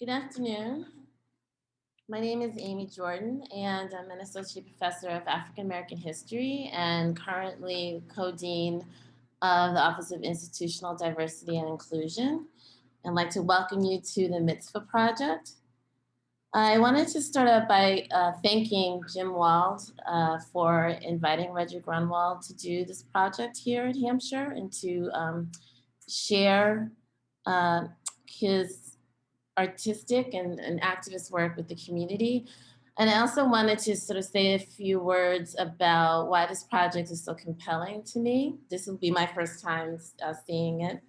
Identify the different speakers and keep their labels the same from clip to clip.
Speaker 1: Good afternoon. My name is Amy Jordan, and I'm an associate professor of African American history and currently co-dean of the Office of Institutional Diversity and Inclusion. I'd like to welcome you to the Mitzvah Project. I wanted to start out by thanking Jim Wald for inviting Roger Grunwald to do this project here at Hampshire and to share his artistic and activist work with the community. And I also wanted to sort of say a few words about why this project is so compelling to me. This will be my first time seeing it.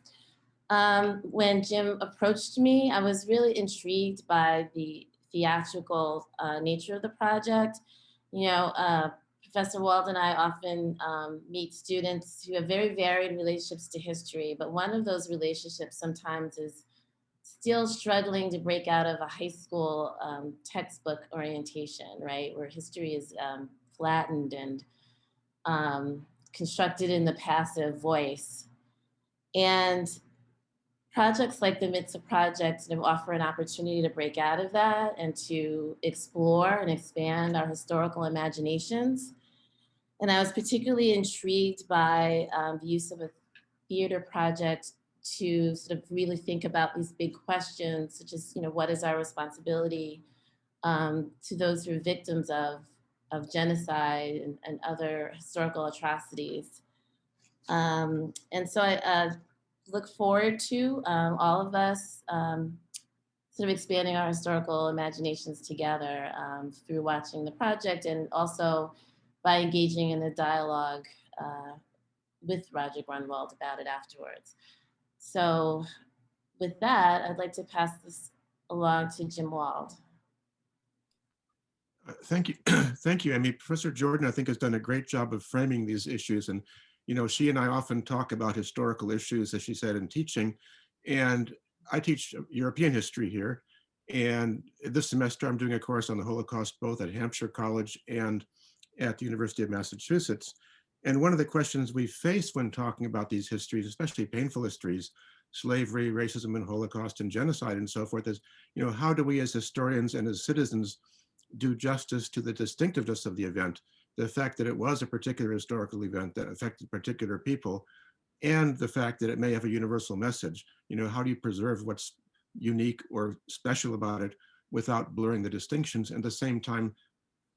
Speaker 1: When Jim approached me, I was really intrigued by the theatrical nature of the project. You know, Professor Wald and I often meet students who have very varied relationships to history, but one of those relationships sometimes is still struggling to break out of a high school textbook orientation, right? Where history is flattened and constructed in the passive voice. And projects like the Mitzvah Project offer an opportunity to break out of that and to explore and expand our historical imaginations. And I was particularly intrigued by the use of a theater project to sort of really think about these big questions, such as, what is our responsibility to those who are victims of genocide and other historical atrocities. And so I look forward to all of us sort of expanding our historical imaginations together through watching the project and also by engaging in a dialogue with Roger Grunwald about it afterwards. So with that, I'd like to pass this along to Jim Wald.
Speaker 2: Thank you. Thank you, Amy. Professor Jordan, I think, has done a great job of framing these issues. And, she and I often talk about historical issues, as she said, in teaching. And I teach European history here. And this semester, I'm doing a course on the Holocaust, both at Hampshire College and at the University of Massachusetts. And one of the questions we face when talking about these histories, especially painful histories, slavery, racism, and Holocaust, and genocide, and so forth, is, how do we as historians and as citizens do justice to the distinctiveness of the event, the fact that it was a particular historical event that affected particular people, and the fact that it may have a universal message. How do you preserve what's unique or special about it without blurring the distinctions, and at the same time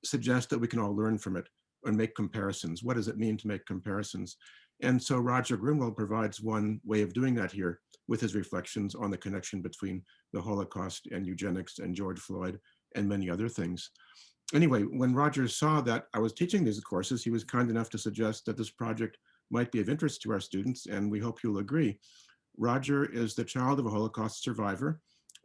Speaker 2: suggest that we can all learn from it and make comparisons? What does it mean to make comparisons? And so Roger Grunwald provides one way of doing that here with his reflections on the connection between the Holocaust and eugenics and George Floyd and many other things. Anyway, when Roger saw that I was teaching these courses, he was kind enough to suggest that this project might be of interest to our students, and we hope you'll agree. Roger is the child of a Holocaust survivor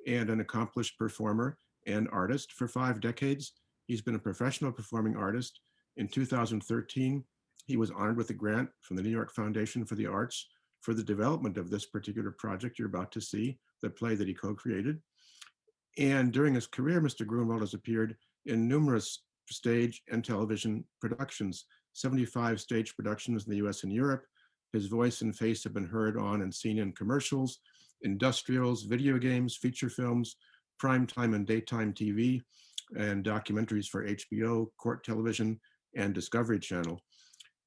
Speaker 2: and an accomplished performer and artist. For 5 decades, he's been a professional performing artist. In 2013, he was honored with a grant from the New York Foundation for the Arts for the development of this particular project you're about to see, the play that he co-created. And during his career, Mr. Grunwald has appeared in numerous stage and television productions, 75 stage productions in the US and Europe. His voice and face have been heard on and seen in commercials, industrials, video games, feature films, primetime and daytime TV, and documentaries for HBO, court television, and Discovery Channel.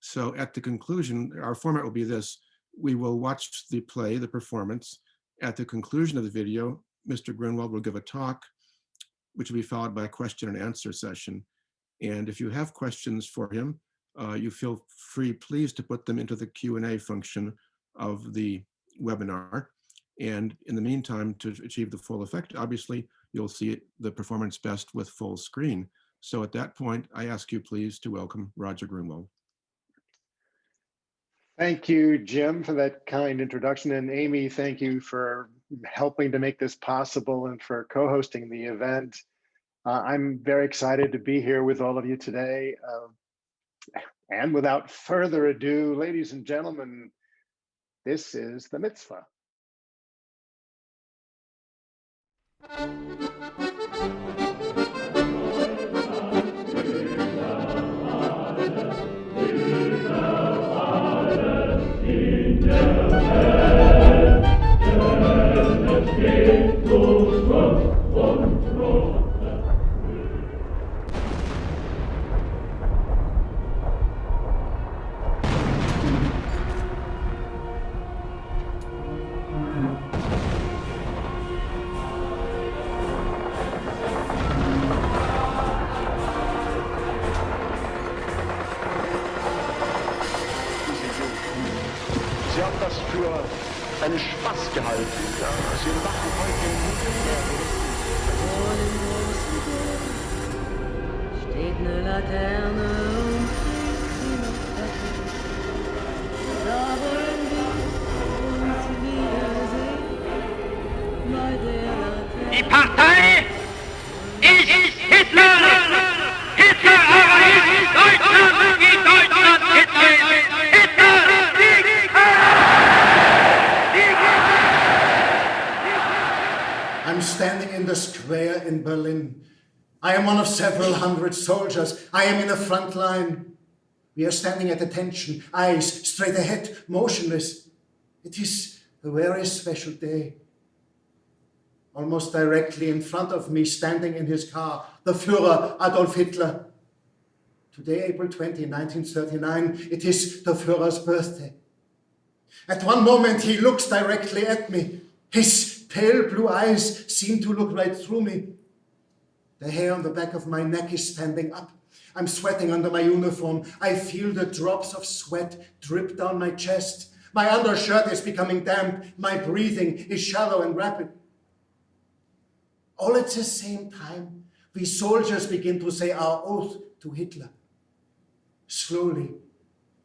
Speaker 2: So at the conclusion, our format will be this. We will watch the play, the performance. At the conclusion of the video, Mr. Grunwald will give a talk, which will be followed by a question and answer session. And if you have questions for him, you feel free, please, to put them into the Q&A function of the webinar. And in the meantime, to achieve the full effect, obviously, you'll see the performance best with full screen. So at that point, I ask you, please, to welcome Roger Grunwald.
Speaker 3: Thank you, Jim, for that kind introduction. And Amy, thank you for helping to make this possible and for co-hosting the event. I'm very excited to be here with all of you today. And without further ado, ladies and gentlemen, this is the Mitzvah.
Speaker 4: Ihr habt das für einen Spaß gehalten. Ja? Sie lachen heute nicht mehr.
Speaker 5: Steht eine Laterne und fliegt sie noch weiter. Da wollen wir uns wiedersehen bei der Laterne.
Speaker 6: Die Partei ist Hitler! Hitler aber ist Deutschland, wie Deutschland Hitler ist! Hitler!
Speaker 7: I'm standing in the square in Berlin. I am one of several hundred soldiers. I am in the front line. We are standing at attention, eyes straight ahead, motionless. It is a very special day. Almost directly in front of me, standing in his car, the Führer Adolf Hitler. Today, April 20, 1939, it is the Führer's birthday. At one moment, he looks directly at me. His pale blue eyes seem to look right through me. The hair on the back of my neck is standing up. I'm sweating under my uniform. I feel the drops of sweat drip down my chest. My undershirt is becoming damp. My breathing is shallow and rapid. All at the same time, we soldiers begin to say our oath to Hitler. Slowly,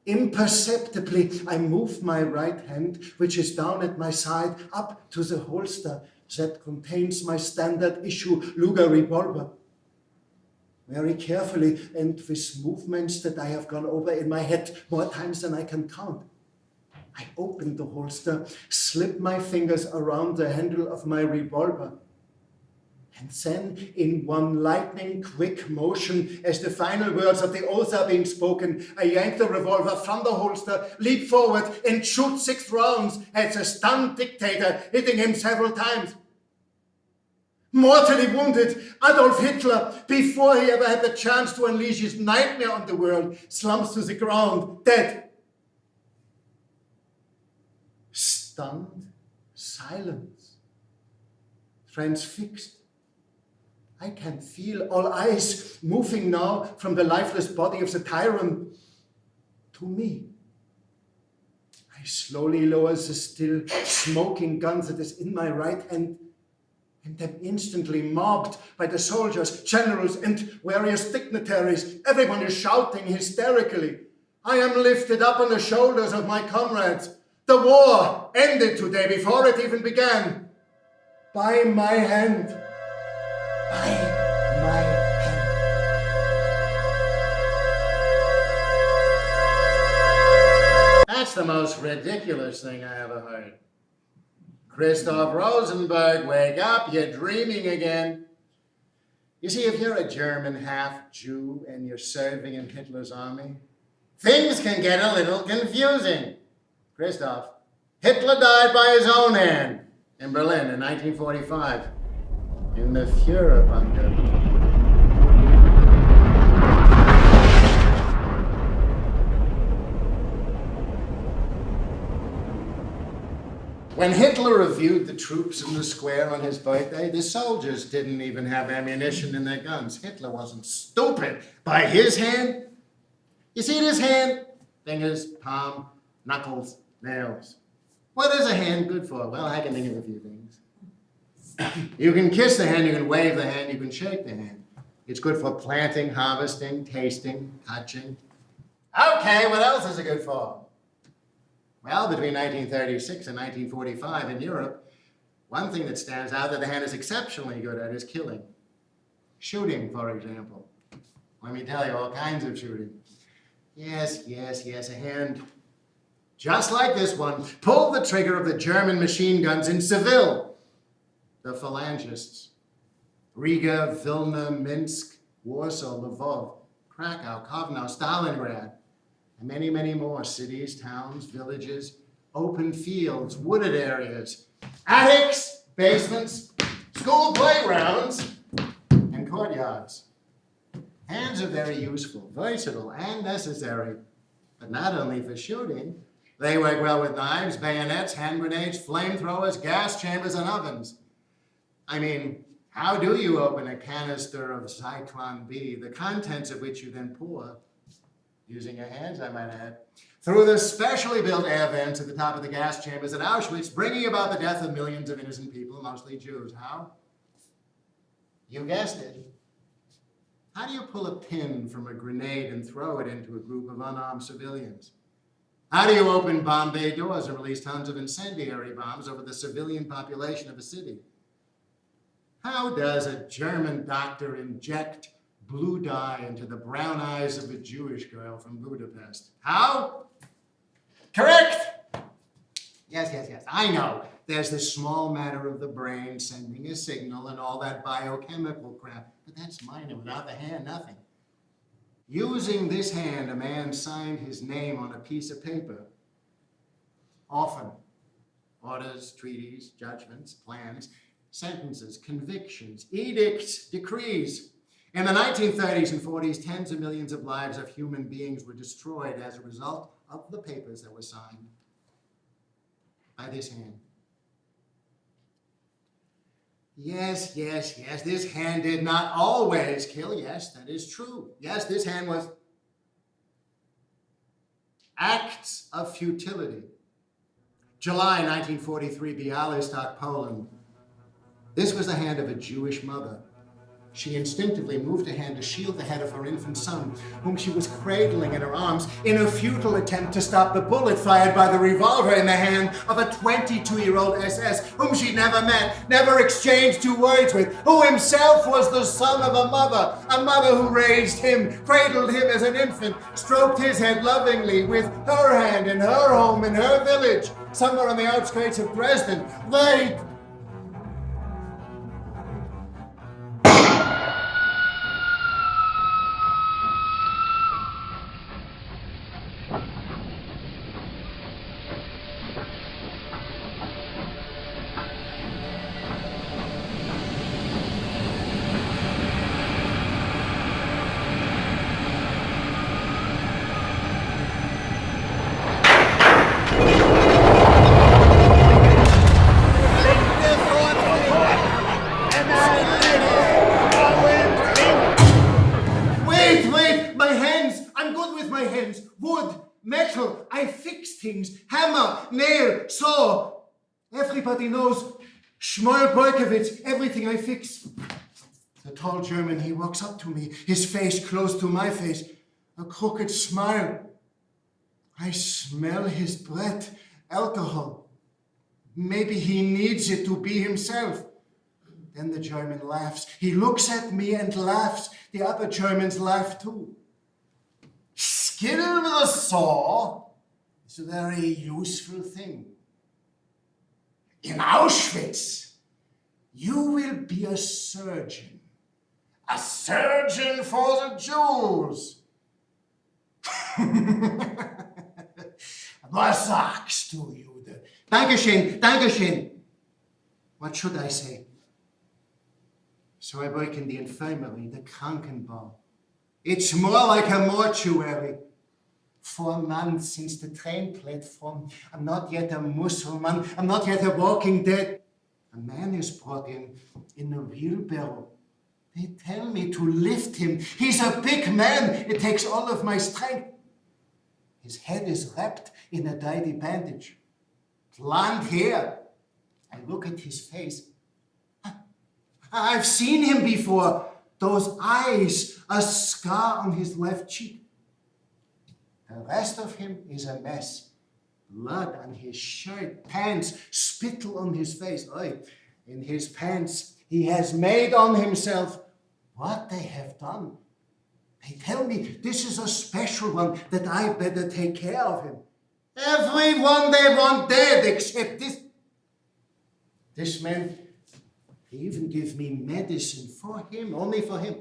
Speaker 7: imperceptibly, I move my right hand, which is down at my side, up to the holster that contains my standard issue Luger revolver. Very carefully and with movements that I have gone over in my head more times than I can count. I open the holster, slip my fingers around the handle of my revolver. And then, in one lightning quick motion, as the final words of the oath are being spoken, I yank the revolver from the holster, leap forward, and shoot 6 rounds at the stunned dictator, hitting him several times. Mortally wounded, Adolf Hitler, before he ever had the chance to unleash his nightmare on the world, slumps to the ground, dead. Stunned silence, transfixed. I can feel all eyes moving now from the lifeless body of the tyrant to me. I slowly lower the still smoking gun that is in my right hand, and am instantly mobbed by the soldiers, generals, and various dignitaries. Everyone is shouting hysterically. I am lifted up on the shoulders of my comrades. The war ended today before it even began. By my hand. By my hand.
Speaker 8: That's the most ridiculous thing I ever heard. Christoph Rosenberg, wake up, you're dreaming again. You see, if you're a German half-Jew and you're serving in Hitler's army, things can get a little confusing. Christoph, Hitler died by his own hand in Berlin in 1945, in the Führer bunker. When Hitler reviewed the troops in the square on his birthday, the soldiers didn't even have ammunition in their guns. Hitler wasn't stupid. By his hand, you see this hand? Fingers, palm, knuckles, nails. What is a hand good for? Well, I can think of a few things. You can kiss the hand, you can wave the hand, you can shake the hand. It's good for planting, harvesting, tasting, touching. Okay, what else is it good for? Well, between 1936 and 1945 in Europe, one thing that stands out that the hand is exceptionally good at is killing. Shooting, for example. Let me tell you, all kinds of shooting. Yes, a hand just like this one pulled the trigger of the German machine guns in Seville. The phalangists. Riga, Vilna, Minsk, Warsaw, Lvov, Krakow, Kovno, Stalingrad, and many, many more cities, towns, villages, open fields, wooded areas, attics, basements, school playgrounds, and courtyards. Hands are very useful, versatile, and necessary, but not only for shooting. They work well with knives, bayonets, hand grenades, flamethrowers, gas chambers, and ovens. I mean, how do you open a canister of Zyklon B, the contents of which you then pour using your hands, I might add, through the specially built air vents at the top of the gas chambers at Auschwitz, bringing about the death of millions of innocent people, mostly Jews. How? You guessed it. How do you pull a pin from a grenade and throw it into a group of unarmed civilians? How do you open bomb bay doors and release tons of incendiary bombs over the civilian population of a city? How does a German doctor inject blue dye into the brown eyes of a Jewish girl from Budapest? How? Correct! Yes, I know. There's this small matter of the brain sending a signal and all that biochemical crap, but that's minor. Without the hand, nothing. Using this hand, a man signed his name on a piece of paper. Often. Orders, treaties, judgments, plans, sentences, convictions, edicts, decrees. In the 1930s and 40s, tens of millions of lives of human beings were destroyed as a result of the papers that were signed by this hand. Yes, this hand did not always kill. Yes, that is true. Yes, this hand was acts of futility. July 1943, Bialystok, Poland. This was the hand of a Jewish mother. She instinctively moved her hand to shield the head of her infant son, whom she was cradling in her arms in a futile attempt to stop the bullet fired by the revolver in the hand of a 22-year-old SS whom she never met, never exchanged two words with, who himself was the son of a mother who raised him, cradled him as an infant, stroked his head lovingly with her hand in her home, in her village, somewhere on the outskirts of Dresden. They metal, I fix things, hammer, nail, saw. Everybody knows Shmuel Boykowitz, everything I fix. The tall German, he walks up to me, his face close to my face, a crooked smile. I smell his breath, alcohol. Maybe he needs it to be himself. Then the German laughs. He looks at me and laughs. The other Germans laugh too. Skill with a saw is a very useful thing. In Auschwitz, you will be a surgeon. A surgeon for the Jews. Was sagst du, Jude? Dankeschön, Dankeschön. What should I say? So I work in the infirmary, the Krankenbau. It's more like a mortuary. 4 months since the train platform. I'm not yet a Muslim. I'm not yet a walking dead. A man is brought in a wheelbarrow. They tell me to lift him. He's a big man. It takes all of my strength. His head is wrapped in a tidy bandage. Blonde hair. I look at his face. I've seen him before. Those eyes, a scar on his left cheek. The rest of him is a mess. Blood on his shirt, pants, spittle on his face. Oy, in his pants, he has made on himself what they have done. They tell me this is a special one, that I better take care of him. Everyone they want dead except this. This man, they even give me medicine for him, only for him.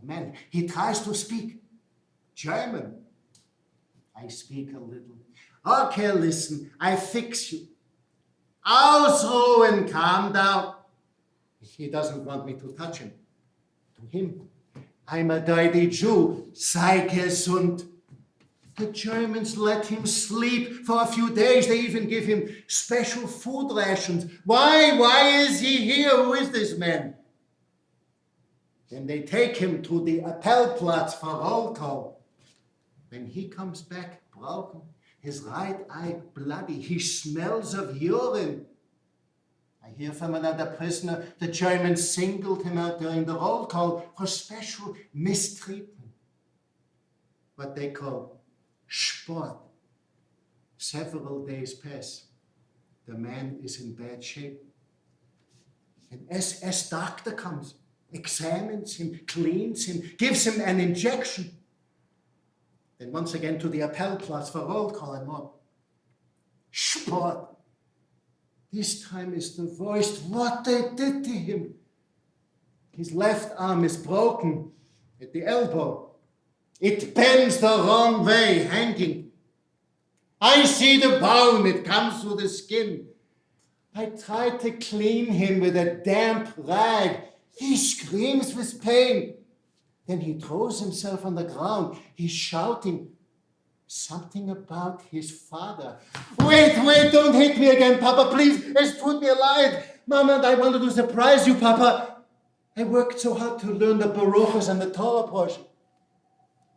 Speaker 8: The man, he tries to speak German. I speak a little. Okay, listen, I fix you. Ausruhen, calm down. He doesn't want me to touch him. To him, I'm a dirty Jew. Sei gesund. The Germans let him sleep for a few days. They even give him special food rations. Why is he here? Who is this man? Then they take him to the Appellplatz for roll call. When he comes back broken, his right eye bloody, he smells of urine. I hear from another prisoner the Germans singled him out during the roll call for special mistreatment. What they call Sport. Several days pass. The man is in bad shape. An SS doctor comes, examines him, cleans him, gives him an injection. Then once again to the Appellplatz for roll call and more. Sport. This time is the voice what they did to him. His left arm is broken at the elbow. It bends the wrong way, hanging. I see the bone, it comes through the skin. I try to clean him with a damp rag. He screams with pain. Then he throws himself on the ground. He's shouting something about his father. Wait, don't hit me again, Papa, please. Es tut mir leid. Mama and I wanted to surprise you, Papa. I worked so hard to learn the Baruchas and the Torah portion.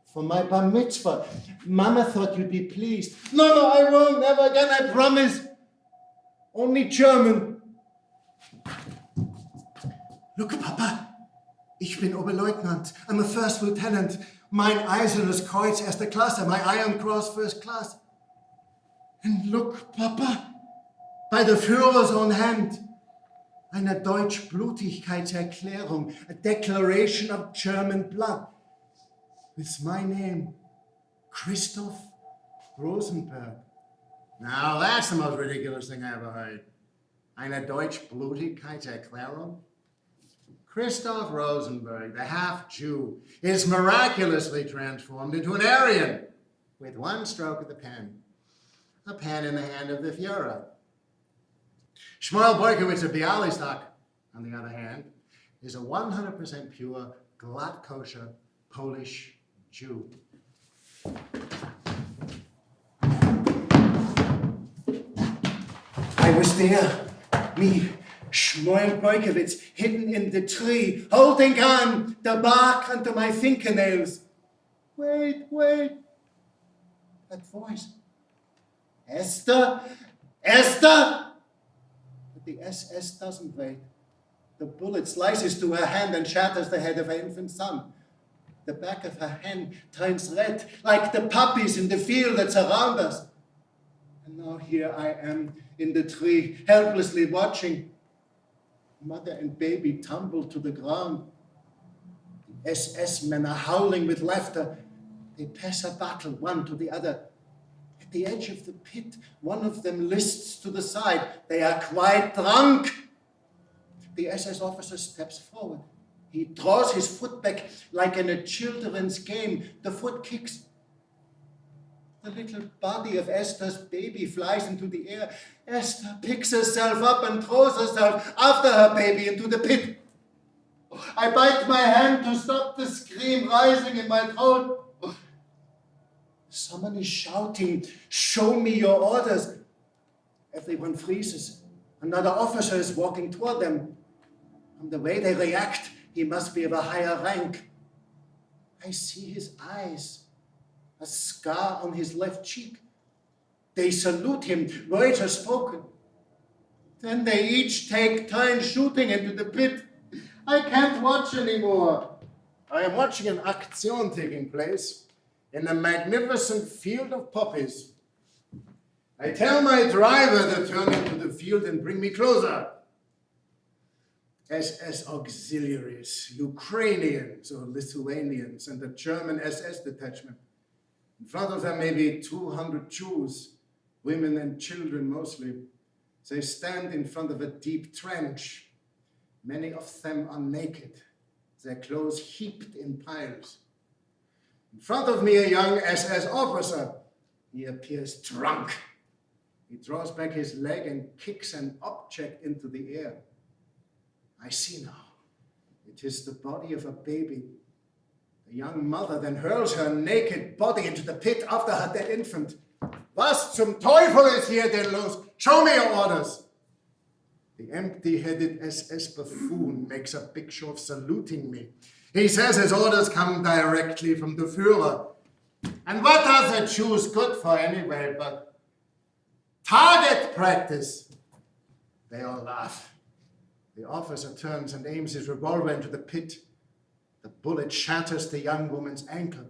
Speaker 8: For my bar mitzvah, Mama thought you'd be pleased. No, I won't, never again, I promise. Only German. Look, Papa, ich bin Oberleutnant. I'm a first lieutenant. Mein Eisernes Kreuz, erste Klasse. My Iron Cross, first class. And look, Papa, by the Führer's own hand, eine Deutsch-Blutigkeitserklärung, a declaration of German blood. With my name, Christoph Rosenberg. Now that's the most ridiculous thing I ever heard. Eine Deutsch-Blutigkeitserklärung? Christoph Rosenberg, the half-Jew, is miraculously transformed into an Aryan with one stroke of the pen. A pen in the hand of the Führer. Shmuel Boykowitz of Bialystok, on the other hand, is a 100% pure, glatt kosher Polish Jew. I was there, me, Shmuel Boykowitz, hidden in the tree, holding on the bark under my fingernails. Wait. That voice. Esther! But the SS doesn't wait. The bullet slices through her hand and shatters the head of her infant son. The back of her hand turns red, like the poppies in the field that surround us. And now here I am in the tree, helplessly watching. Mother and baby tumble to the ground. The SS men are howling with laughter. They pass a bottle, one to the other. At the edge of the pit, one of them lists to the side. They are quite drunk. The SS officer steps forward. He draws his foot back like in a children's game. The foot kicks. The little body of Esther's baby flies into the air. Esther picks herself up and throws herself after her baby into the pit. I bite my hand to stop the scream rising in my throat. Someone is shouting, "Show me your orders." Everyone freezes. Another officer is walking toward them. From the way they react, he must be of a higher rank. I see his eyes, a scar on his left cheek. They salute him, words are spoken. Then they each take turns shooting into the pit. I can't watch anymore. I am watching an action taking place in a magnificent field of poppies. I tell my driver to turn into the field and bring me closer. SS auxiliaries, Ukrainians or Lithuanians, and the German SS detachment. In front of them, maybe 200 Jews, women and children mostly. They stand in front of a deep trench. Many of them are naked, their clothes heaped in piles. In front of me, a young SS officer. He appears drunk. He draws back his leg and kicks an object into the air. I see now. It is the body of a baby. The young mother then hurls her naked body into the pit after her dead infant. Was zum Teufel ist hier denn los? Show me your orders. The empty-headed SS buffoon makes a big show of saluting me. He says his orders come directly from the Führer. And what are the Jews good for anyway but target practice? They all laugh. The officer turns and aims his revolver into the pit. The bullet shatters the young woman's ankle.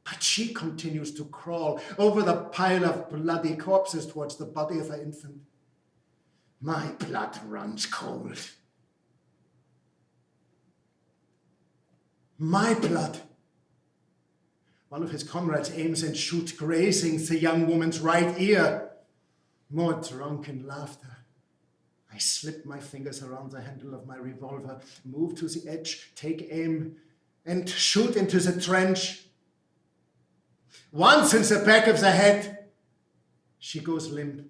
Speaker 8: But she continues to crawl over the pile of bloody corpses towards the body of her infant. My blood runs cold. My blood. One of his comrades aims and shoots, grazing the young woman's right ear. More drunken laughter. I slip my fingers around the handle of my revolver, move to the edge, take aim, and shoot into the trench. Once in the back of the head, she goes limp.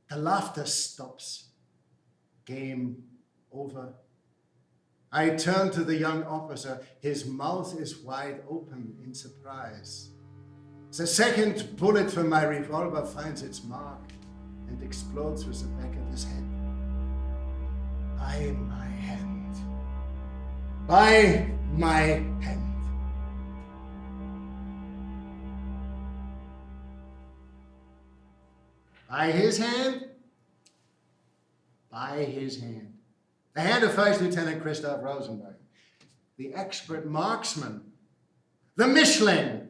Speaker 8: The laughter stops. Game over. I turn to the young officer. His mouth is wide open in surprise. The second bullet from my revolver finds its mark and explodes through the back of his head. By my hand. By my hand. By his hand? By his hand. The hand of First Lieutenant Christoph Rosenberg, the expert marksman, the Mishling,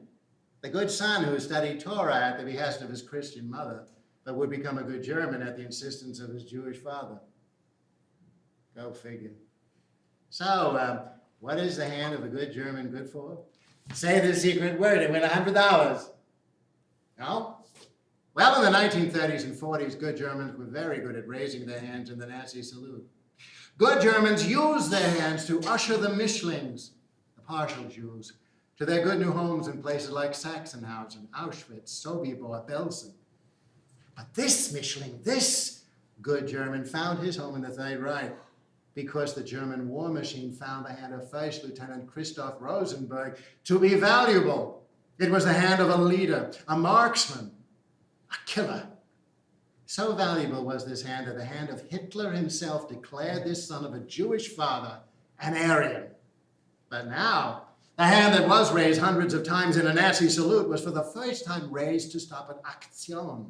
Speaker 8: the good son who studied Torah at the behest of his Christian mother, but would become a good German at the insistence of his Jewish father. Go figure. So, what is the hand of a good German good for? Say the secret word and win $100. No? Well, in the 1930s and 40s, good Germans were very good at raising their hands in the Nazi salute. Good Germans used their hands to usher the Mishlings, the partial Jews, to their good new homes in places like Sachsenhausen, Auschwitz, Sobibor, Belsen. But this Mishling, this good German, found his home in the Third Reich because the German war machine found the hand of First Lieutenant Christoph Rosenberg to be valuable. It was the hand of a leader, a marksman, a killer. So valuable was this hand that the hand of Hitler himself declared this son of a Jewish father an Aryan. But now, the hand that was raised hundreds of times in a Nazi salute was for the first time raised to stop an Aktion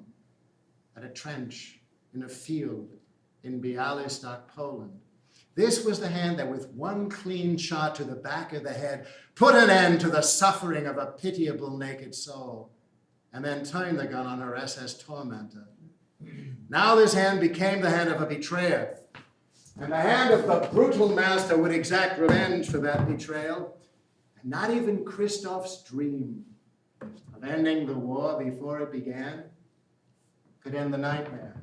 Speaker 8: at a trench in a field in Bialystok, Poland. This was the hand that with one clean shot to the back of the head put an end to the suffering of a pitiable naked soul and then turned the gun on her SS tormentor. Now this hand became the hand of a betrayer, and the hand of the brutal master would exact revenge for that betrayal. And not even Christoph's dream of ending the war before it began could end the nightmare.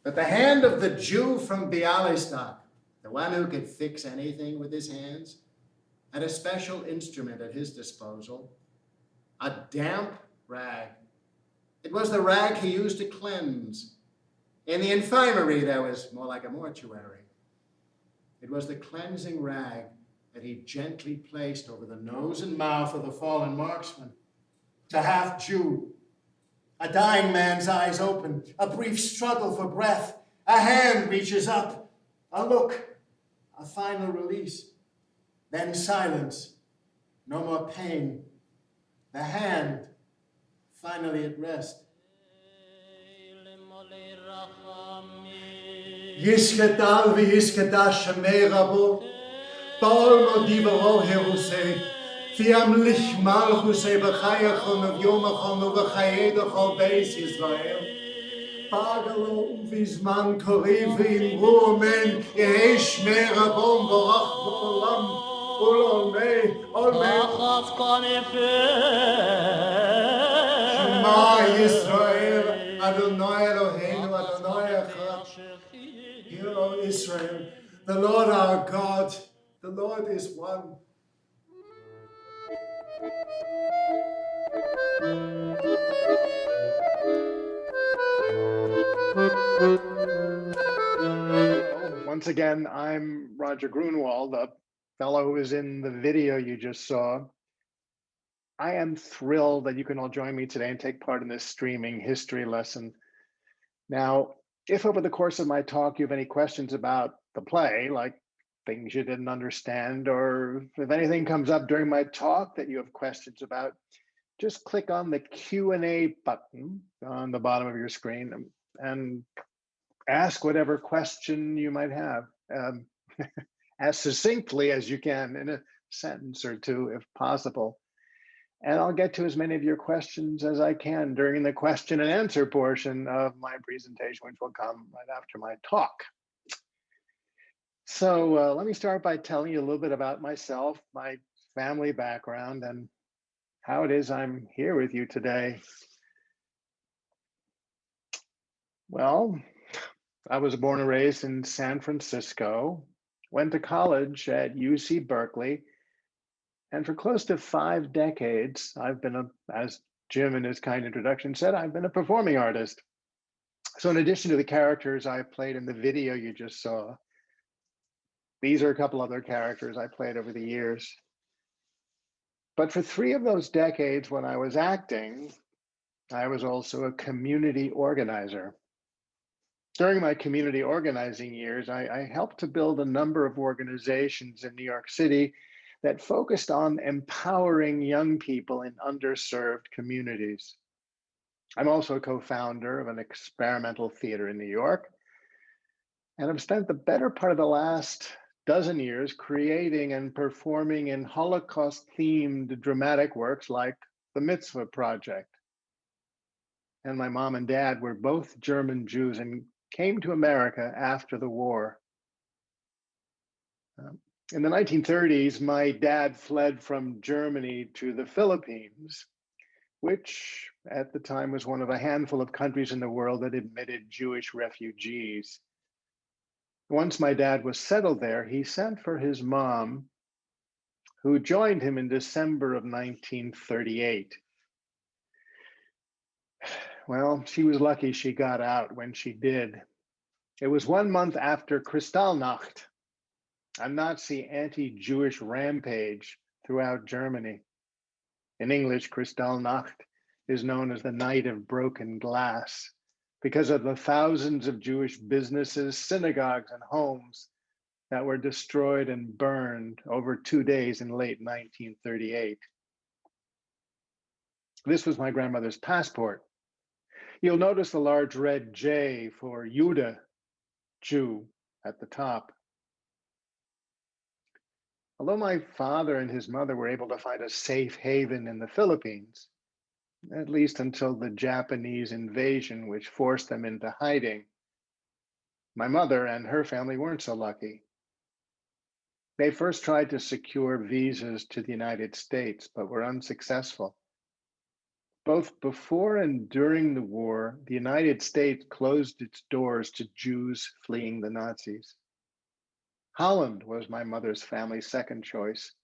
Speaker 8: But the hand of the Jew from Bialystok, the one who could fix anything with his hands, had a special instrument at his disposal, a damp rag. It was the rag he used to cleanse. In the infirmary, there was more like a mortuary. It was the cleansing rag that he gently placed over the nose and mouth of the fallen marksman. The half-Jew, a dying man's eyes open, a brief struggle for breath, a hand reaches up, a look, a final release, then silence, no more pain, the hand finally at rest. Yishkedal v'yishkedash shemei rabo, ba'ol modivaro herusei, v'yamlich malchusei b'chayachon v'yomachon v'chayedachon beis Yisrael, Bagalo uvizman koriv v'im rumen, yehi shmei rabon v'rach b'olam, ulolmei, olmei. Shema Yisrael, Adonai Eloheinu, Adonai Echad. Hear, O Israel, the Lord our God, the Lord is one.
Speaker 3: Once again, I'm Roger Grunwald, the fellow who is in the video you just saw. I am thrilled that you can all join me today and take part in this streaming history lesson. Now, if over the course of my talk you have any questions about the play, like things you didn't understand, or if anything comes up during my talk that you have questions about, just click on the Q&A button on the bottom of your screen and ask whatever question you might have, as succinctly as you can in a sentence or two, if possible. And I'll get to as many of your questions as I can during the question and answer portion of my presentation, which will come right after my talk. So let me start by telling you a little bit about myself, my family background, and how it is I'm here with you today. Well, I was born and raised in San Francisco, went to college at UC Berkeley, and for close to 5 decades, I've been, as Jim in his kind introduction said, I've been a performing artist. So in addition to the characters I played in the video you just saw, these are a couple other characters I played over the years. But for 3 of those decades when I was acting, I was also a community organizer. During my community organizing years, I helped to build a number of organizations in New York City that focused on empowering young people in underserved communities. I'm also a co-founder of an experimental theater in New York, and I've spent the better part of the last dozen years creating and performing in Holocaust-themed dramatic works like the Mitzvah Project. And my mom and dad were both German Jews and came to America after the war. In the 1930s, my dad fled from Germany to the Philippines, which at the time was one of a handful of countries in the world that admitted Jewish refugees. Once my dad was settled there, he sent for his mom, who joined him in December of 1938. Well, she was lucky she got out when she did. It was 1 month after Kristallnacht, a Nazi anti-Jewish rampage throughout Germany. In English, Kristallnacht is known as the Night of Broken Glass because of the thousands of Jewish businesses, synagogues, and homes that were destroyed and burned over 2 days in late 1938. This was my grandmother's passport. You'll notice the large red J for Jude, Jew, at the top. Although my father and his mother were able to find a safe haven in the Philippines, at least until the Japanese invasion, which forced them into hiding, my mother and her family weren't so lucky. They first tried to secure visas to the United States, but were unsuccessful. Both before and during the war, the United States closed its doors to Jews fleeing the Nazis. Holland was my mother's family's second choice.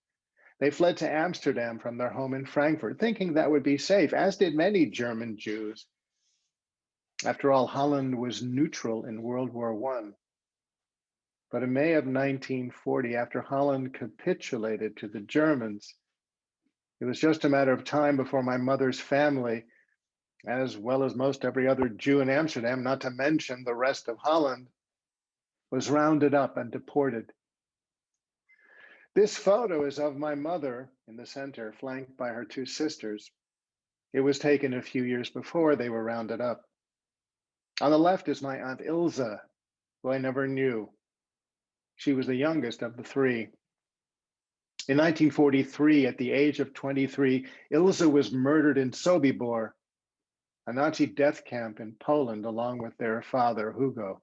Speaker 3: They fled to Amsterdam from their home in Frankfurt, thinking that would be safe, as did many German Jews. After all, Holland was neutral in World War I. But in May of 1940, after Holland capitulated to the Germans, it was just a matter of time before my mother's family, as well as most every other Jew in Amsterdam, not to mention the rest of Holland, was rounded up and deported. This photo is of my mother in the center, flanked by her 2 sisters. It was taken a few years before they were rounded up. On the left is my Aunt Ilse, who I never knew. She was the youngest of the 3. In 1943, at the age of 23, Ilse was murdered in Sobibor, a Nazi death camp in Poland, along with their father, Hugo.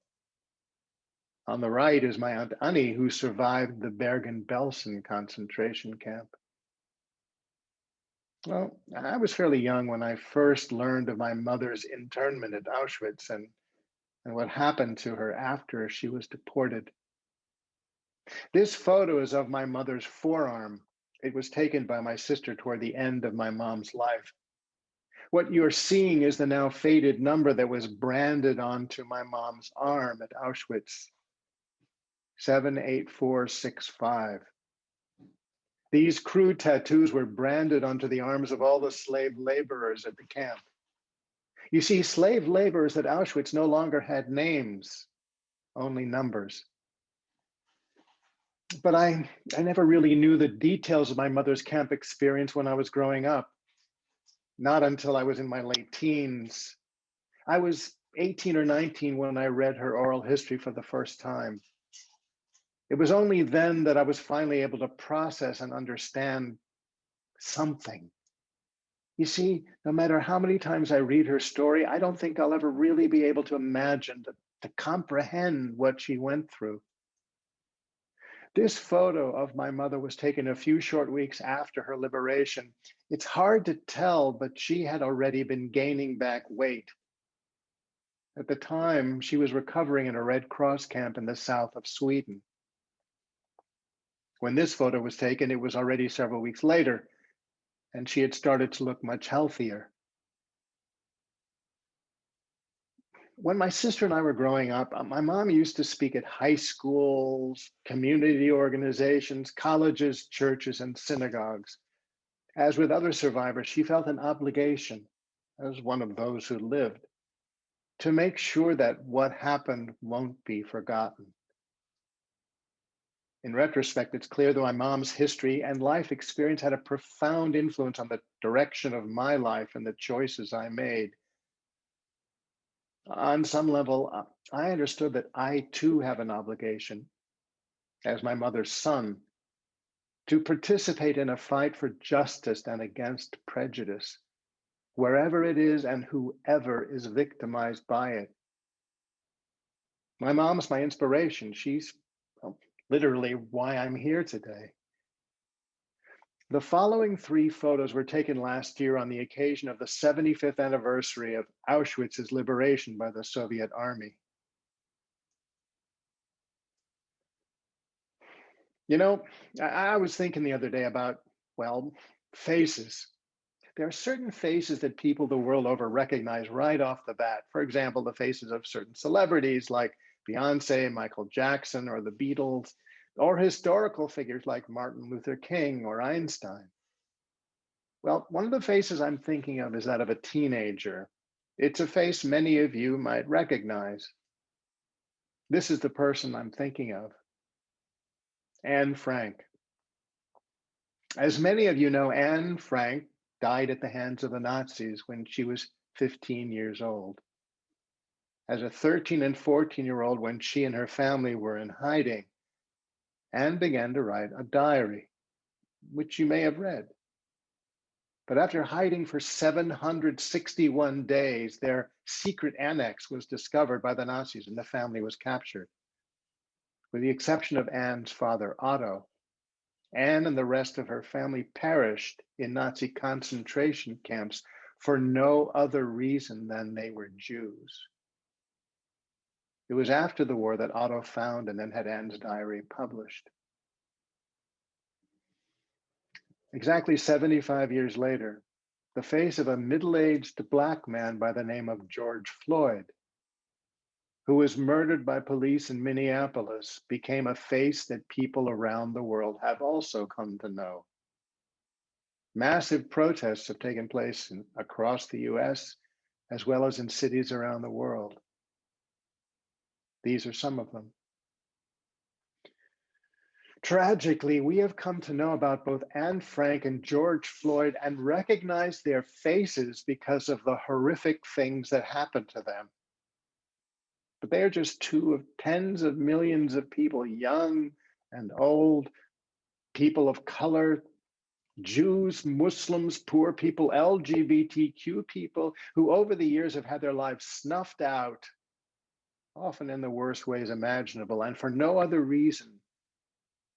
Speaker 3: On the right is my Aunt Annie, who survived the Bergen-Belsen concentration camp. Well, I was fairly young when I first learned of my mother's internment at Auschwitz and what happened to her after she was deported. This photo is of my mother's forearm. It was taken by my sister toward the end of my mom's life. What you're seeing is the now faded number that was branded onto my mom's arm at Auschwitz, 78465. These crude tattoos were branded onto the arms of all the slave laborers at the camp. You see, slave laborers at Auschwitz no longer had names, only numbers. But I never really knew the details of my mother's camp experience when I was growing up, not until I was in my late teens. I was 18 or 19 when I read her oral history for the first time. It was only then that I was finally able to process and understand something. You see, no matter how many times I read her story, I don't think I'll ever really be able to imagine, to comprehend what she went through. This photo of my mother was taken a few short weeks after her liberation. It's hard to tell, but she had already been gaining back weight. At the time, she was recovering in a Red Cross camp in the south of Sweden. When this photo was taken, it was already several weeks later, and she had started to look much healthier. When my sister and I were growing up, my mom used to speak at high schools, community organizations, colleges, churches, and synagogues. As with other survivors, she felt an obligation, as one of those who lived, to make sure that what happened won't be forgotten. In retrospect, it's clear that my mom's history and life experience had a profound influence on the direction of my life and the choices I made. On some level, I understood that I too have an obligation, as my mother's son, to participate in a fight for justice and against prejudice, wherever it is and whoever is victimized by it. My mom's my inspiration. She's literally why I'm here today. The following 3 photos were taken last year on the occasion of the 75th anniversary of Auschwitz's liberation by the Soviet Army. You know, I was thinking the other day about, well, faces. There are certain faces that people the world over recognize right off the bat. For example, the faces of certain celebrities like Beyonce, Michael Jackson, or the Beatles, or historical figures like Martin Luther King or Einstein. Well, one of the faces I'm thinking of is that of a teenager. It's a face many of you might recognize. This is the person I'm thinking of, Anne Frank. As many of you know, Anne Frank died at the hands of the Nazis when she was 15 years old. As a 13 and 14-year-old, when she and her family were in hiding, Anne began to write a diary, which you may have read. But after hiding for 761 days, their secret annex was discovered by the Nazis and the family was captured. With the exception of Anne's father, Otto, Anne and the rest of her family perished in Nazi concentration camps for no other reason than they were Jews. It was after the war that Otto found and then had Anne's diary published. Exactly 75 years later, the face of a middle-aged Black man by the name of George Floyd, who was murdered by police in Minneapolis, became a face that people around the world have also come to know. Massive protests have taken place across the US, as well as in cities around the world. These are some of them. Tragically, we have come to know about both Anne Frank and George Floyd and recognize their faces because of the horrific things that happened to them. But they are just 2 of tens of millions of people, young and old, people of color, Jews, Muslims, poor people, LGBTQ people, who over the years have had their lives snuffed out, often in the worst ways imaginable, and for no other reason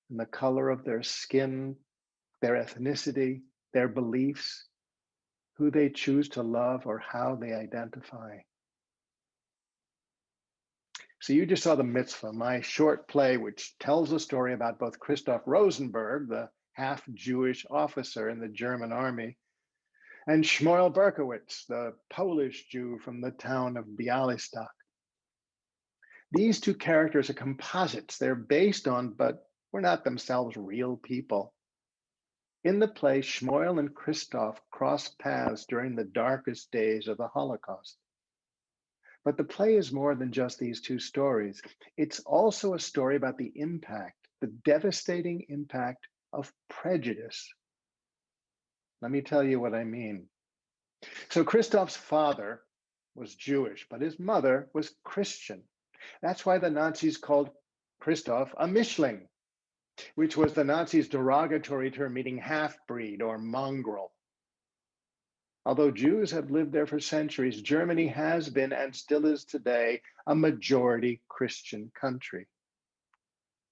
Speaker 3: than the color of their skin, their ethnicity, their beliefs, who they choose to love, or how they identify. So you just saw The Mitzvah, my short play, which tells a story about both Christoph Rosenberg, the half-Jewish officer in the German army, and Shmuel Berkowitz, the Polish Jew from the town of Bialystok. These 2 characters are composites. They're based on, but were not themselves real people. In the play, Shmuel and Christoph crossed paths during the darkest days of the Holocaust. But the play is more than just these 2 stories. It's also a story about the impact the devastating impact of prejudice. Let me tell you what I mean. So Christoph's father was Jewish, but his mother was Christian. That's why the Nazis called Christoph a Mischling, which was the Nazis' derogatory term meaning half-breed or mongrel. Although Jews have lived there for centuries, Germany has been and still is today a majority Christian country.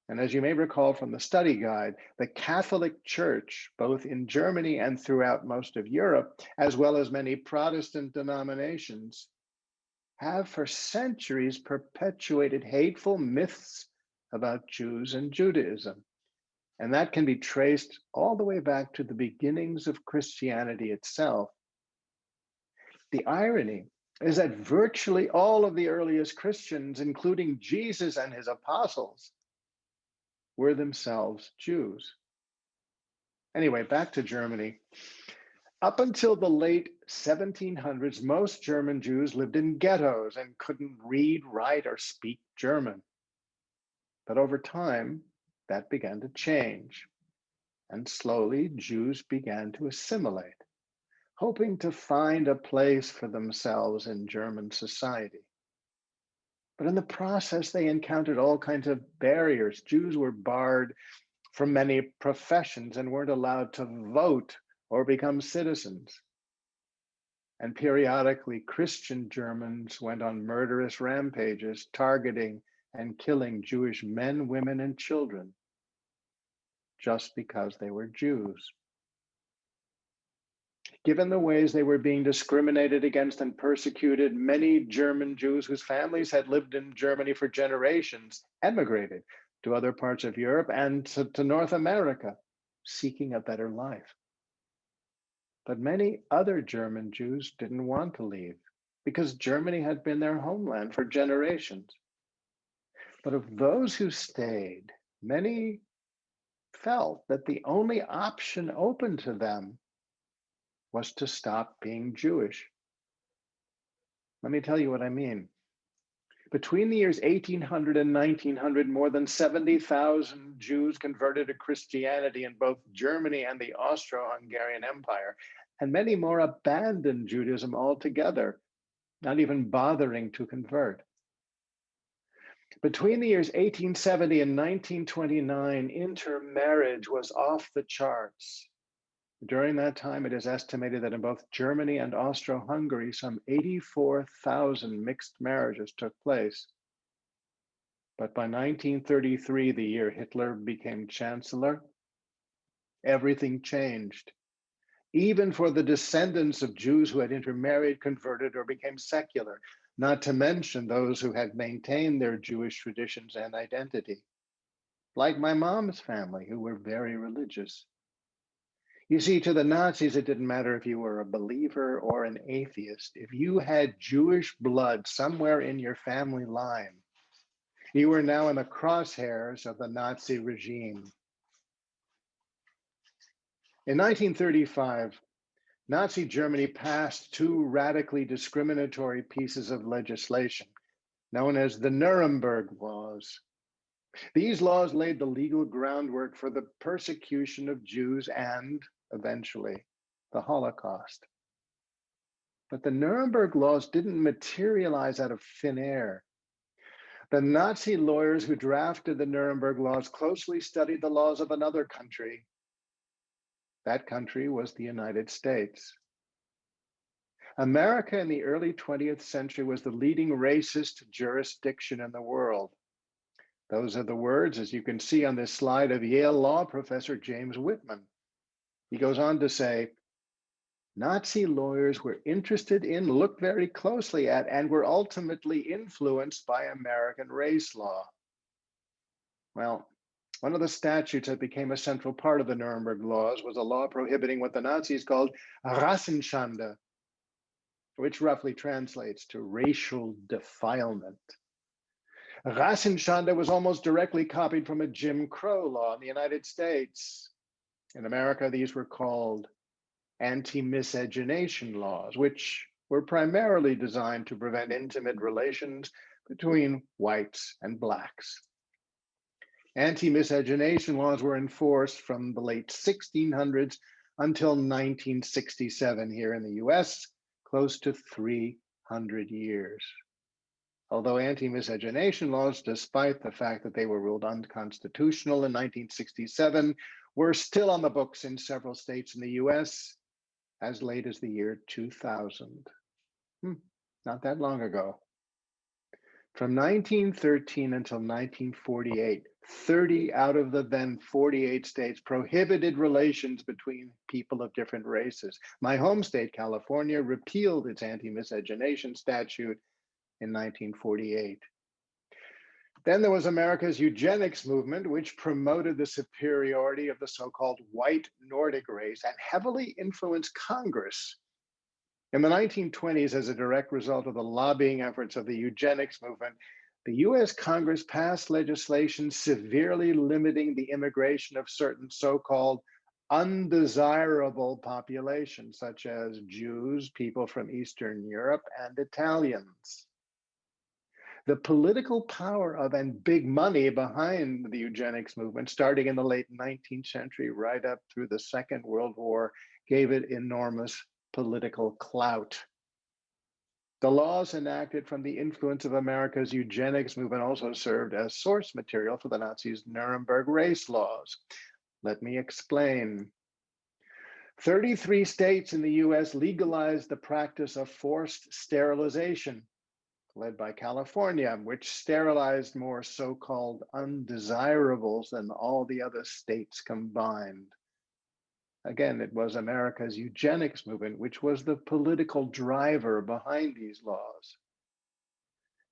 Speaker 3: And as you may recall from the study guide, the Catholic Church, both in Germany and throughout most of Europe, as well as many Protestant denominations, have for centuries perpetuated hateful myths about Jews and Judaism. And that can be traced all the way back to the beginnings of Christianity itself. The irony is that virtually all of the earliest Christians, including Jesus and his apostles, were themselves Jews. Anyway, back to Germany. Up until the late 1700s, most German Jews lived in ghettos and couldn't read, write, or speak German. But over time, that began to change. And slowly, Jews began to assimilate, hoping to find a place for themselves in German society. But in the process, they encountered all kinds of barriers. Jews were barred from many professions and weren't allowed to vote or become citizens. And periodically, Christian Germans went on murderous rampages, targeting and killing Jewish men, women, and children, just because they were Jews. Given the ways they were being discriminated against and persecuted, many German Jews whose families had lived in Germany for generations emigrated to other parts of Europe and to North America, seeking a better life. But many other German Jews didn't want to leave because Germany had been their homeland for generations. But of those who stayed, many felt that the only option open to them was to stop being Jewish. Let me tell you what I mean. Between the years 1800 and 1900, more than 70,000 Jews converted to Christianity in both Germany and the Austro-Hungarian Empire, and many more abandoned Judaism altogether, not even bothering to convert. Between the years 1870 and 1929, intermarriage was off the charts. During that time, it is estimated that in both Germany and Austro-Hungary, some 84,000 mixed marriages took place. But by 1933, the year Hitler became chancellor, everything changed. Even for the descendants of Jews who had intermarried, converted, or became secular, not to mention those who had maintained their Jewish traditions and identity, like my mom's family, who were very religious. You see, to the Nazis, it didn't matter if you were a believer or an atheist. If you had Jewish blood somewhere in your family line, you were now in the crosshairs of the Nazi regime. In 1935, Nazi Germany passed two radically discriminatory pieces of legislation known as the Nuremberg Laws. These laws laid the legal groundwork for the persecution of Jews and, eventually, the Holocaust. But the Nuremberg Laws didn't materialize out of thin air. The Nazi lawyers who drafted the Nuremberg Laws closely studied the laws of another country. That country was the United States. America in the early 20th century was the leading racist jurisdiction in the world. Those are the words, as you can see on this slide, of Yale law professor James Whitman. He goes on to say, Nazi lawyers were interested in, looked very closely at, and were ultimately influenced by American race law. Well, one of the statutes that became a central part of the Nuremberg Laws was a law prohibiting what the Nazis called Rassenschande, which roughly translates to racial defilement. Rassenschande was almost directly copied from a Jim Crow law in the United States. In America, these were called anti-miscegenation laws, which were primarily designed to prevent intimate relations between whites and blacks. Anti-miscegenation laws were enforced from the late 1600s until 1967 here in the US, close to 300 years. Although anti-miscegenation laws, despite the fact that they were ruled unconstitutional in 1967, were still on the books in several states in the US as late as the year 2000. Not that long ago. From 1913 until 1948, 30 out of the then 48 states prohibited relations between people of different races. My home state, California, repealed its anti-miscegenation statute in 1948. Then there was America's eugenics movement, which promoted the superiority of the so-called white Nordic race and heavily influenced Congress. In the 1920s, as a direct result of the lobbying efforts of the eugenics movement, the US Congress passed legislation severely limiting the immigration of certain so-called undesirable populations, such as Jews, people from Eastern Europe, and Italians. The political power of and big money behind the eugenics movement, starting in the late 19th century right up through the Second World War, gave it enormous political clout. The laws enacted from the influence of America's eugenics movement also served as source material for the Nazis' Nuremberg race laws. Let me explain. 33 states in the US legalized the practice of forced sterilization, led by California, which sterilized more so-called undesirables than all the other states combined. Again, it was America's eugenics movement which was the political driver behind these laws.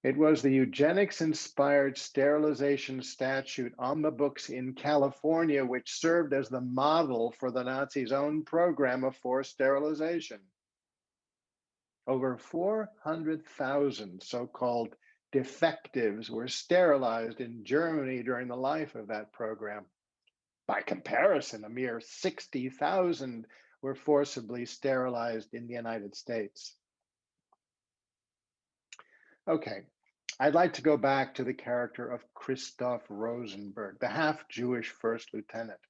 Speaker 3: It was the eugenics-inspired sterilization statute on the books in California which served as the model for the Nazis' own program of forced sterilization. Over 400,000 so-called defectives were sterilized in Germany during the life of that program. By comparison, a mere 60,000 were forcibly sterilized in the United States. Okay, I'd like to go back to the character of Christoph Rosenberg, the half-Jewish first lieutenant.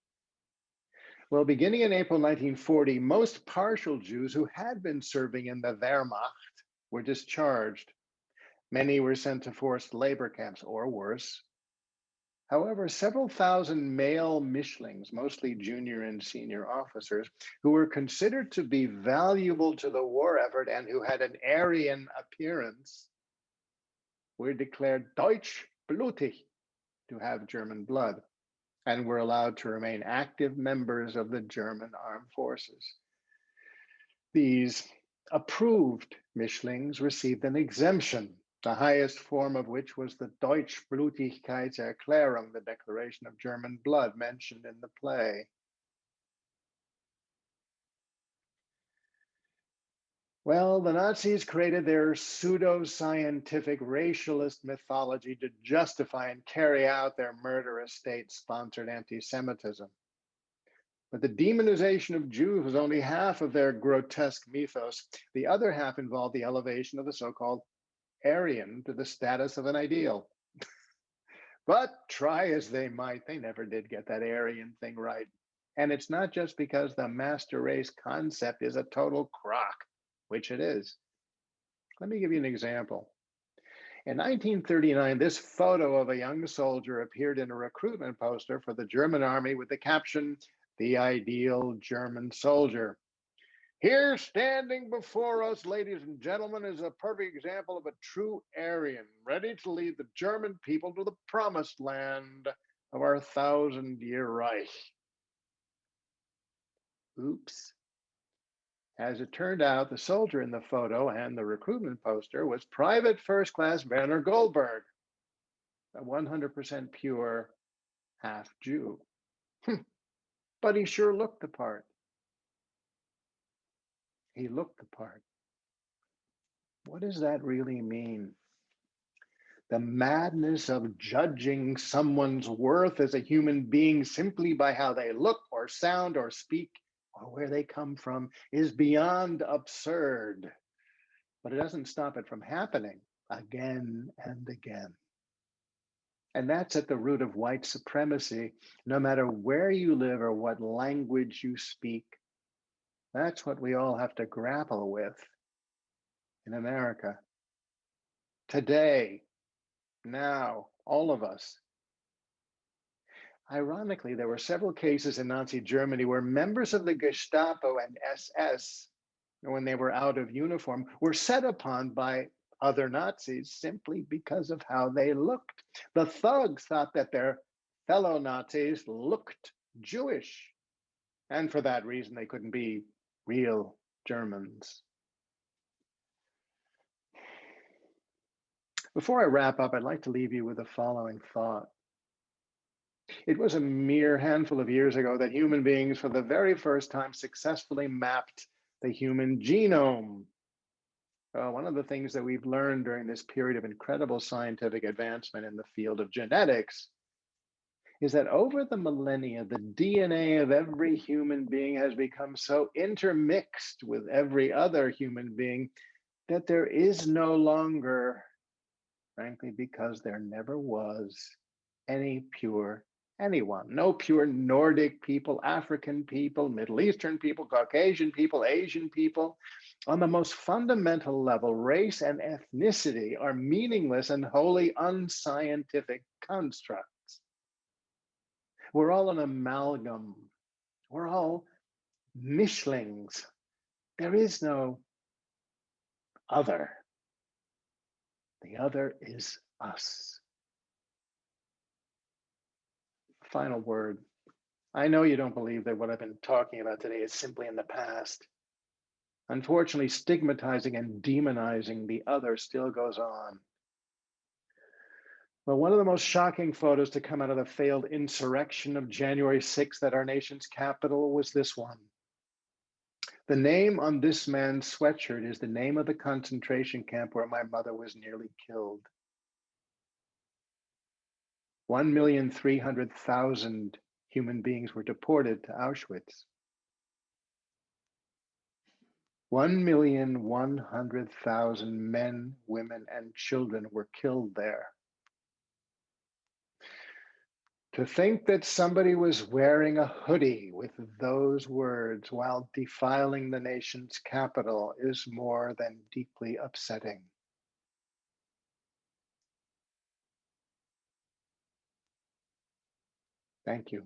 Speaker 3: Well, beginning in April 1940, most partial Jews who had been serving in the Wehrmacht were discharged. Many were sent to forced labor camps, or worse. However, several thousand male Mishlings, mostly junior and senior officers, who were considered to be valuable to the war effort and who had an Aryan appearance, were declared Deutschblutig, to have German blood, and were allowed to remain active members of the German armed forces. These approved Mishlings received an exemption, the highest form of which was the Deutschblutigkeitserklärung, the declaration of German blood mentioned in the play. Well, the Nazis created their pseudo-scientific racialist mythology to justify and carry out their murderous state-sponsored anti-Semitism. But the demonization of Jews was only half of their grotesque mythos. The other half involved the elevation of the so-called Aryan to the status of an ideal. But try as they might, they never did get that Aryan thing right. And it's not just because the master race concept is a total crock, which it is. Let me give you an example. In 1939, this photo of a young soldier appeared in a recruitment poster for the German army with the caption, "The ideal German soldier." Here, standing before us, ladies and gentlemen, is a perfect example of a true Aryan, ready to lead the German people to the promised land of our 1,000-year Reich. Oops. As it turned out, the soldier in the photo and the recruitment poster was Private First Class Werner Goldberg, a 100% pure half-Jew. But he sure looked the part. He looked the part. What does that really mean? The madness of judging someone's worth as a human being simply by how they look or sound or speak or where they come from is beyond absurd. But it doesn't stop it from happening again and again. And that's at the root of white supremacy, no matter where you live or what language you speak. That's what we all have to grapple with in America. Today, now, all of us. Ironically, there were several cases in Nazi Germany where members of the Gestapo and SS, when they were out of uniform, were set upon by other Nazis simply because of how they looked. The thugs thought that their fellow Nazis looked Jewish, and for that reason, they couldn't be real Germans. Before I wrap up, I'd like to leave you with the following thought. It was a mere handful of years ago that human beings, for the very first time, successfully mapped the human genome. One of the things that we've learned during this period of incredible scientific advancement in the field of genetics is that over the millennia, the DNA of every human being has become so intermixed with every other human being that there is no longer, frankly, because there never was any pure anyone. No pure Nordic people, African people, Middle Eastern people, Caucasian people, Asian people. On the most fundamental level, race and ethnicity are meaningless and wholly unscientific constructs. We're all an amalgam. We're all mishlings. There is no other. The other is us. Final word. I know you don't believe that what I've been talking about today is simply in the past. Unfortunately, stigmatizing and demonizing the other still goes on. Well, one of the most shocking photos to come out of the failed insurrection of January 6th at our nation's capital was this one. The name on this man's sweatshirt is the name of the concentration camp where my mother was nearly killed. 1,300,000 human beings were deported to Auschwitz. 1,100,000 men, women, and children were killed there. To think that somebody was wearing a hoodie with those words while defiling the nation's capital is more than deeply upsetting. Thank you.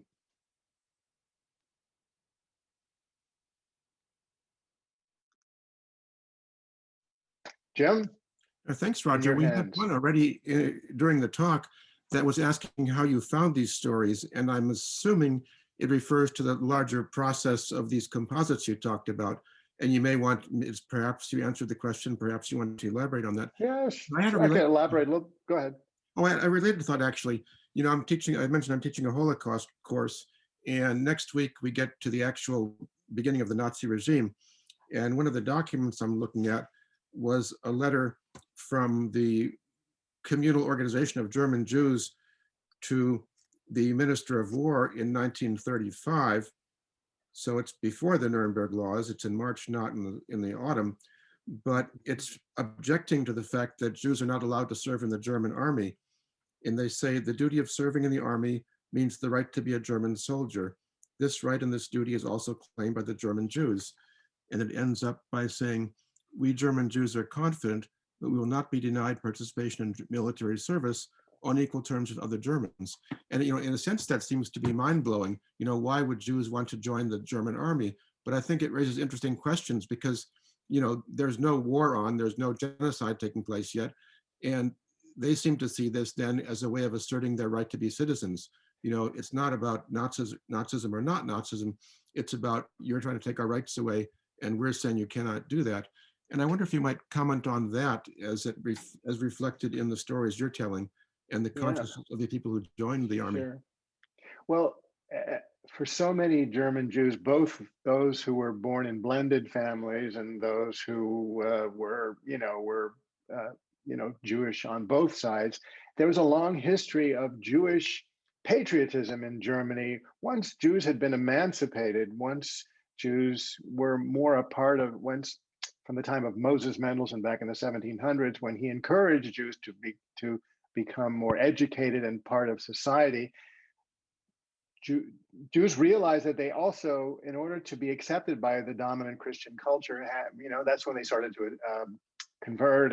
Speaker 3: Jim?
Speaker 2: Thanks, Roger. We had one already during the talk that was asking how you found these stories, and I'm assuming it refers to the larger process of these composites you talked about. And you may want, perhaps you answered the question, perhaps you want to elaborate on that.
Speaker 3: Yes, I can elaborate. Look, go ahead.
Speaker 2: Oh, I related thought actually. You know, I mentioned I'm teaching a Holocaust course, and next week we get to the actual beginning of the Nazi regime. And one of the documents I'm looking at was a letter from the communal organization of German Jews to the Minister of War in 1935. So it's before the Nuremberg laws. It's in March, not in the autumn, but it's objecting to the fact that Jews are not allowed to serve in the German army. And they say the duty of serving in the army means the right to be a German soldier. This right and this duty is also claimed by the German Jews. And it ends up by saying, we German Jews are confident that we will not be denied participation in military service on equal terms with other Germans. And, you know, in a sense, that seems to be mind-blowing. You know, why would Jews want to join the German army? But I think it raises interesting questions because, you know, there's no war on, there's no genocide taking place yet. And they seem to see this then as a way of asserting their right to be citizens. You know, it's not about Nazism or not Nazism. It's about you're trying to take our rights away, and we're saying you cannot do that. And I wonder if you might comment on that as reflected in the stories you're telling and the consciousness of the people who joined the army.
Speaker 3: Sure. Well, for so many German Jews, both those who were born in blended families and those who were Jewish on both sides, there was a long history of Jewish patriotism in Germany. Once Jews had been emancipated, once Jews were more a part of, from the time of Moses Mendelssohn back in the 1700s, when he encouraged Jews to become more educated and part of society, Jews realized that they also, in order to be accepted by the dominant Christian culture, that's when they started to convert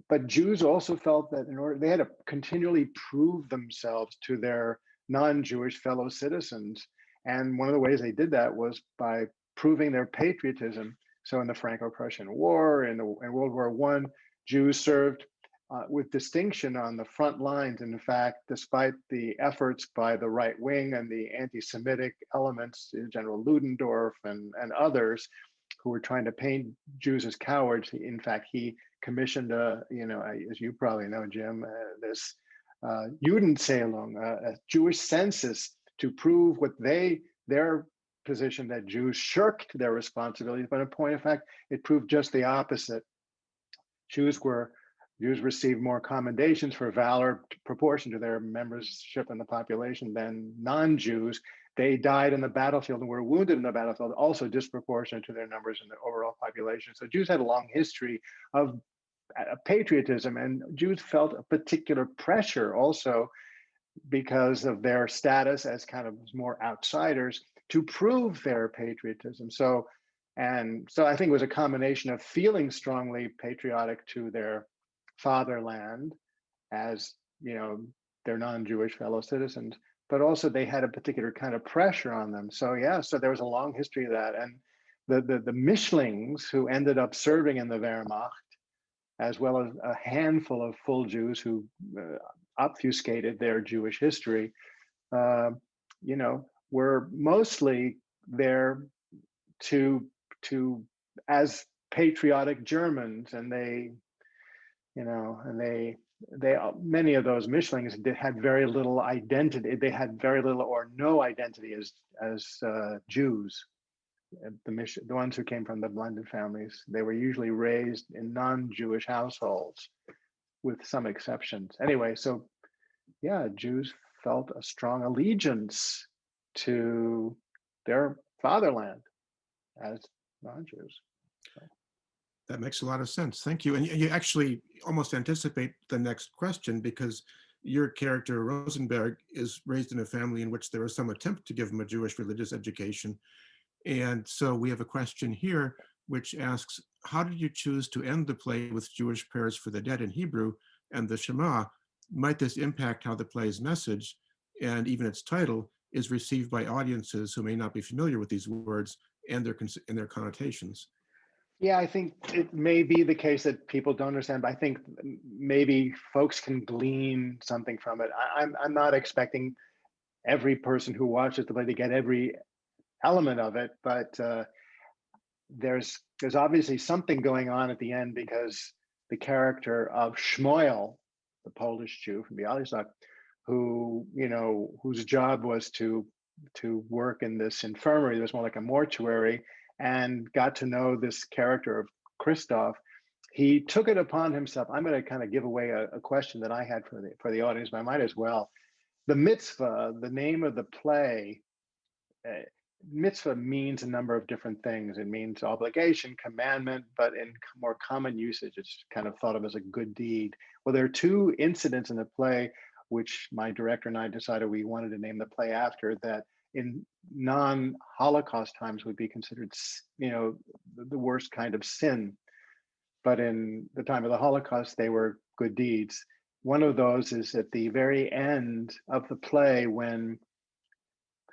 Speaker 3: but Jews also felt that in order, they had to continually prove themselves to their non-Jewish fellow citizens. And one of the ways they did that was by proving their patriotism. So in the Franco-Prussian War, in World War I, Jews served with distinction on the front lines. And in fact, despite the efforts by the right wing and the anti-Semitic elements, General Ludendorff and others who were trying to paint Jews as cowards, in fact, he commissioned as you probably know, Jim, this Judenzählung, a Jewish census to prove their position that Jews shirked their responsibilities. But in point of fact, it proved just the opposite. Jews received more commendations for valor proportion to their membership in the population than non-Jews. They died in the battlefield and were wounded in the battlefield, also disproportionate to their numbers in the overall population. So Jews had a long history of patriotism, and Jews felt a particular pressure also because of their status as kind of more outsiders to prove their patriotism. So I think it was a combination of feeling strongly patriotic to their fatherland as, their non-Jewish fellow citizens, but also they had a particular kind of pressure on them. So so there was a long history of that. And the Mischlings who ended up serving in the Wehrmacht, as well as a handful of full Jews who obfuscated their Jewish history, were mostly there as patriotic Germans, and many of those Mischlings had very little identity. They had very little or no identity as Jews. The ones who came from the blended families, they were usually raised in non-Jewish households, with some exceptions. Anyway, so Jews felt a strong allegiance to their fatherland as non-Jews.
Speaker 2: That makes a lot of sense. Thank you. And you actually almost anticipate the next question, because your character, Rosenberg, is raised in a family in which there was some attempt to give him a Jewish religious education. And so we have a question here which asks, how did you choose to end the play with Jewish prayers for the dead in Hebrew and the Shema? Might this impact how the play's message and even its title is received by audiences who may not be familiar with these words and their connotations?
Speaker 3: Yeah, I think it may be the case that people don't understand, but I think maybe folks can glean something from it. I'm not expecting every person who watches the play to get every element of it, but there's obviously something going on at the end, because the character of Shmuel, the Polish Jew from Bialystok, whose job was to work in this infirmary, it was more like a mortuary, and got to know this character of Christoph, he took it upon himself. I'm going to kind of give away a question that I had for the audience, but I might as well. The mitzvah, the name of the play, mitzvah means a number of different things. It means obligation, commandment, but in more common usage, it's kind of thought of as a good deed. Well, there are two incidents in the play which my director and I decided we wanted to name the play after, that in non-Holocaust times would be considered, the worst kind of sin. But in the time of the Holocaust, they were good deeds. One of those is at the very end of the play, when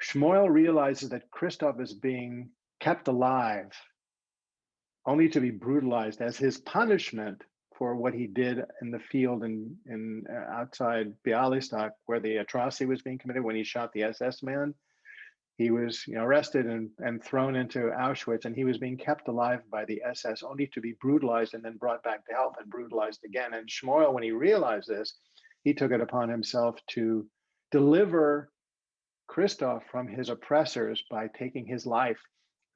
Speaker 3: Shmuel realizes that Christoph is being kept alive, only to be brutalized as his punishment for what he did in the field in outside Bialystok, where the atrocity was being committed when he shot the SS man. He was arrested and thrown into Auschwitz, and he was being kept alive by the SS, only to be brutalized and then brought back to health and brutalized again. And Shmuel, when he realized this, he took it upon himself to deliver Christoph from his oppressors by taking his life,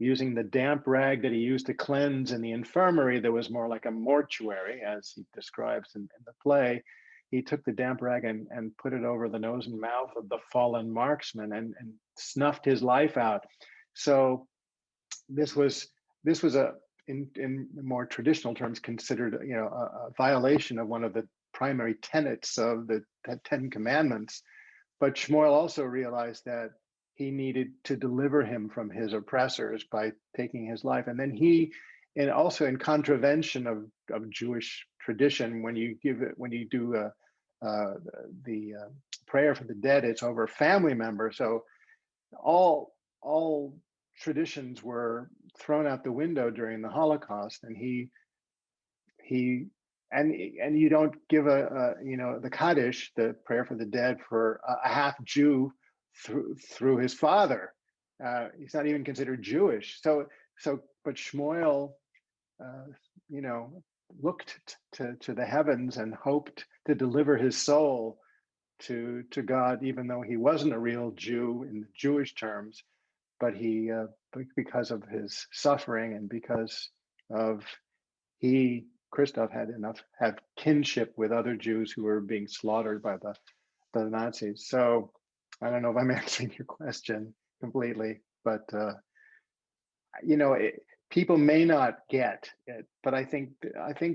Speaker 3: using the damp rag that he used to cleanse in the infirmary that was more like a mortuary, as he describes in the play. He took the damp rag and put it over the nose and mouth of the fallen marksman and snuffed his life out. So this was in more traditional terms considered a violation of one of the primary tenets of the Ten Commandments. But Shmuel also realized that he needed to deliver him from his oppressors by taking his life. And then he, and also in contravention of Jewish tradition, when you do the prayer for the dead, it's over a family member. So all traditions were thrown out the window during the Holocaust, and he and you don't give the Kaddish, the prayer for the dead, for a half Jew through his father. He's not even considered Jewish. But Shmuel, looked to the heavens and hoped to deliver his soul to God, even though he wasn't a real Jew in the Jewish terms, but because of his suffering and because of Christoph had kinship with other Jews who were being slaughtered by the Nazis. So I don't know if I'm answering your question completely, but people may not get it, but I think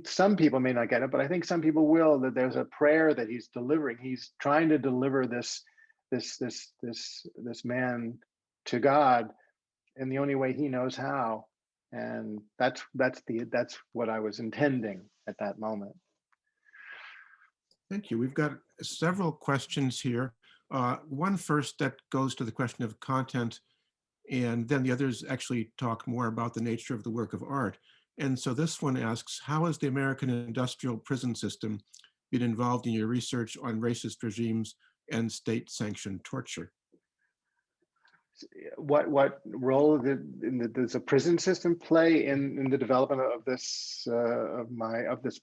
Speaker 3: some people may not get it, but I think some people will. That there's a prayer that he's delivering. He's trying to deliver this man to God in the only way he knows how, and that's what I was intending at that moment.
Speaker 2: Thank you. We've got several questions here. One first that goes to the question of content, and then the others actually talk more about the nature of the work of art. And so this one asks, how has the American industrial prison system been involved in your research on racist regimes and state-sanctioned torture?
Speaker 3: What role does the prison system play in the development of this of this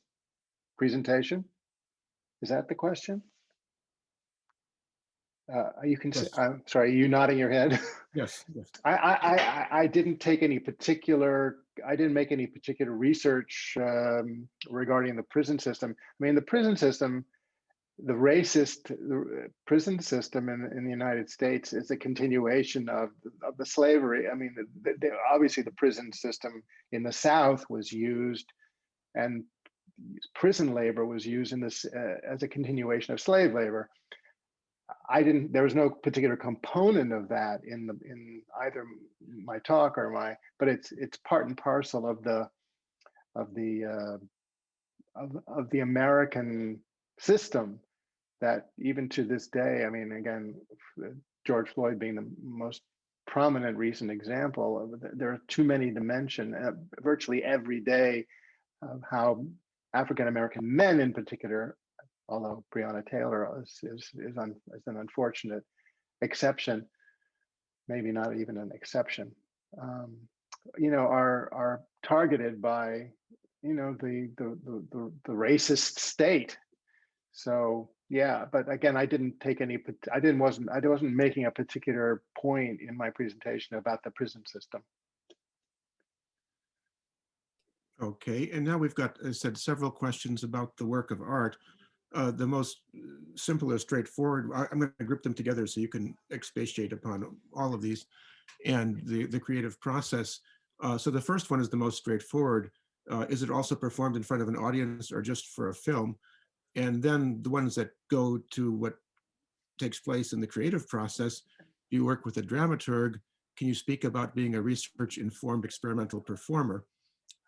Speaker 3: presentation? Is that the question? You can.
Speaker 2: Yes.
Speaker 3: I'm sorry. Are you nodding your head?
Speaker 2: Yes. Yes.
Speaker 3: I didn't take any particular. I didn't make any particular research regarding the prison system. I mean, the prison system, the prison system in the United States is a continuation of the slavery. I mean, obviously the prison system in the South was used, and prison labor was used in this as a continuation of slave labor. There was no particular component of that in either my talk or but it's part and parcel of the American system that even to this day, I mean, again, George Floyd being the most prominent recent example, there are too many to mention virtually every day of how African American men in particular, although Breonna Taylor is an unfortunate exception, maybe not even an exception, are targeted by the racist state. So yeah, but again, I wasn't making a particular point in my presentation about the prison system.
Speaker 2: Okay, and now we've got, as I said, several questions about the work of art. The most simple or straightforward, I'm going to group them together so you can expatiate upon all of these and the creative process. So the first one is the most straightforward. Is it also performed in front of an audience or just for a film? And then the ones that go to what takes place in the creative process, you work with a dramaturg. Can you speak about being a research-informed experimental performer?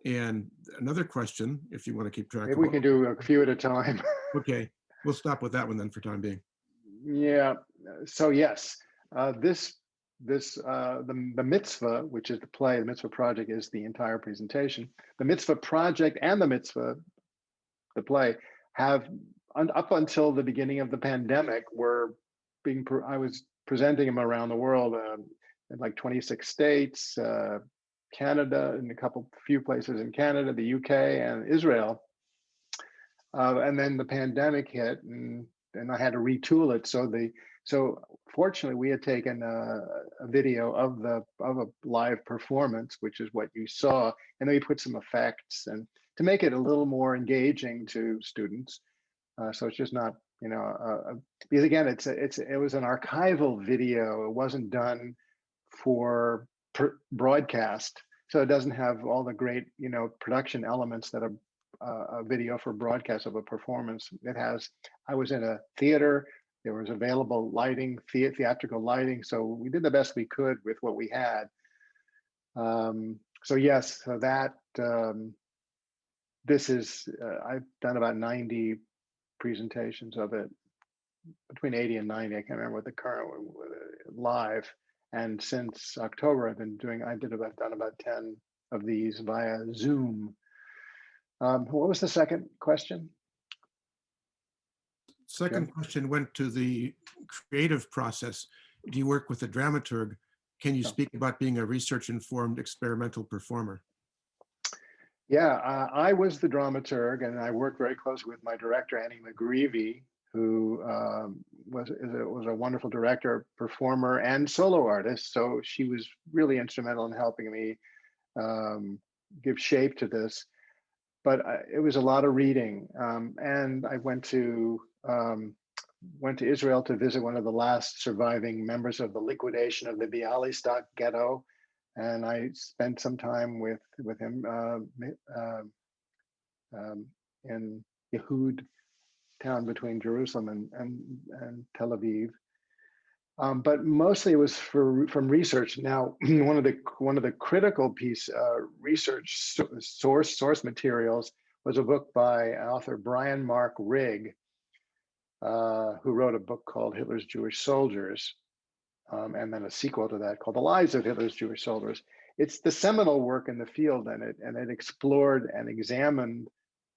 Speaker 2: And another question, if you want to keep track.
Speaker 3: Maybe we can do a few at a time.
Speaker 2: Okay, we'll stop with that one then for time being.
Speaker 3: Yeah. So yes, the Mitzvah, which is the play, the Mitzvah Project, is the entire presentation. The Mitzvah Project and the play, have up until the beginning of the pandemic I was presenting them around the world in like 26 states, Canada, and few places in Canada, the UK, and Israel. And then the pandemic hit, and I had to retool it. So fortunately, we had taken a video of a live performance, which is what you saw, and then we put some effects and to make it a little more engaging to students. So it's just not, because again, it was an archival video. It wasn't done for broadcast, so it doesn't have all the great production elements that a video for broadcast of a performance. I was in a theater, there was available lighting, theatrical lighting, so we did the best we could with what we had. So yes, so that this is, I've done about 90 presentations of it, between 80 and 90. I can't remember what the current live. And since October, I've done about 10 of these via Zoom. What was the second question?
Speaker 2: Second question went to the creative process. Do you work with a dramaturg? Can you speak about being a research-informed experimental performer?
Speaker 3: Yeah, I was the dramaturg, and I worked very closely with my director, Annie McGreevy, who was a wonderful director, performer, and solo artist. So she was really instrumental in helping me give shape to this. But it was a lot of reading, and I went to Israel to visit one of the last surviving members of the liquidation of the Bialystok ghetto, and I spent some time with him in Yehud town between Jerusalem and Tel Aviv. But mostly it was from research. Now, one of the critical research source materials was a book by author Brian Mark Rigg, who wrote a book called Hitler's Jewish Soldiers, and then a sequel to that called The Lives of Hitler's Jewish Soldiers. It's the seminal work in the field, and it explored and examined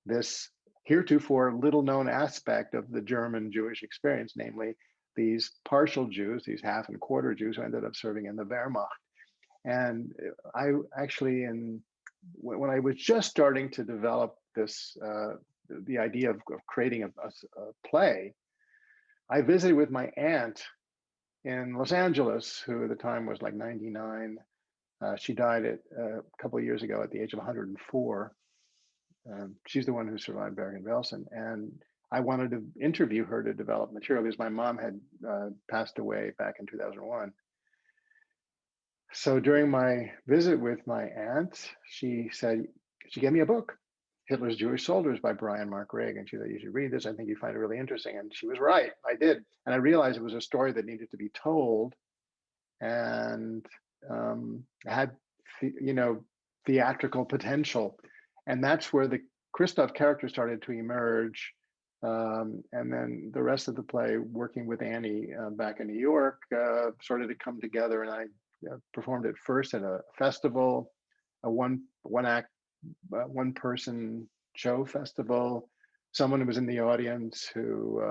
Speaker 3: this heretofore little known aspect of the German Jewish experience, namely these partial Jews, these half and quarter Jews who ended up serving in the Wehrmacht. And I actually, when I was just starting to develop this, the idea of creating a play, I visited with my aunt in Los Angeles, who at the time was like 99. She died a couple of years ago at the age of 104. She's the one who survived Bergen-Belsen, and I wanted to interview her to develop material because my mom had passed away back in 2001. So during my visit with my aunt, she gave me a book, Hitler's Jewish Soldiers by Brian Mark Rigg, and she said, you should read this. I think you find it really interesting. And she was right. I did. And I realized it was a story that needed to be told and had, theatrical potential. And that's where the Christoph character started to emerge. And then the rest of the play, working with Annie back in New York, started to come together. And I performed it first at a festival, a one person show festival. Someone who was in the audience who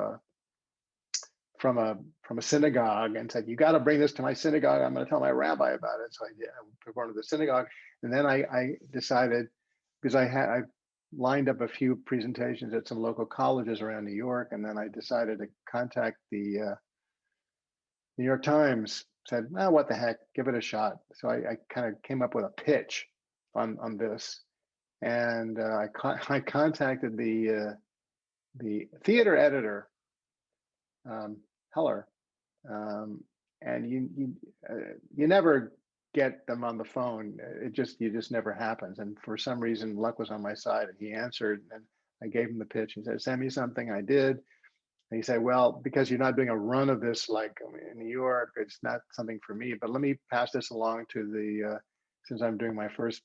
Speaker 3: from a synagogue and said, "You got to bring this to my synagogue. I'm going to tell my rabbi about it." So I did. I performed at the synagogue, and then I decided, because I lined up a few presentations at some local colleges around New York, and then I decided to contact the New York Times. Said, "Well, what the heck? Give it a shot." So I kind of came up with a pitch on this, and I contacted the theater editor, Heller, and you never get them on the phone. It just never happens. And for some reason, luck was on my side, and he answered, and I gave him the pitch. He said, "Send me something." I did. And he said, "Well, because you're not doing a run of this like in New York, it's not something for me. But let me pass this along to the since I was doing my first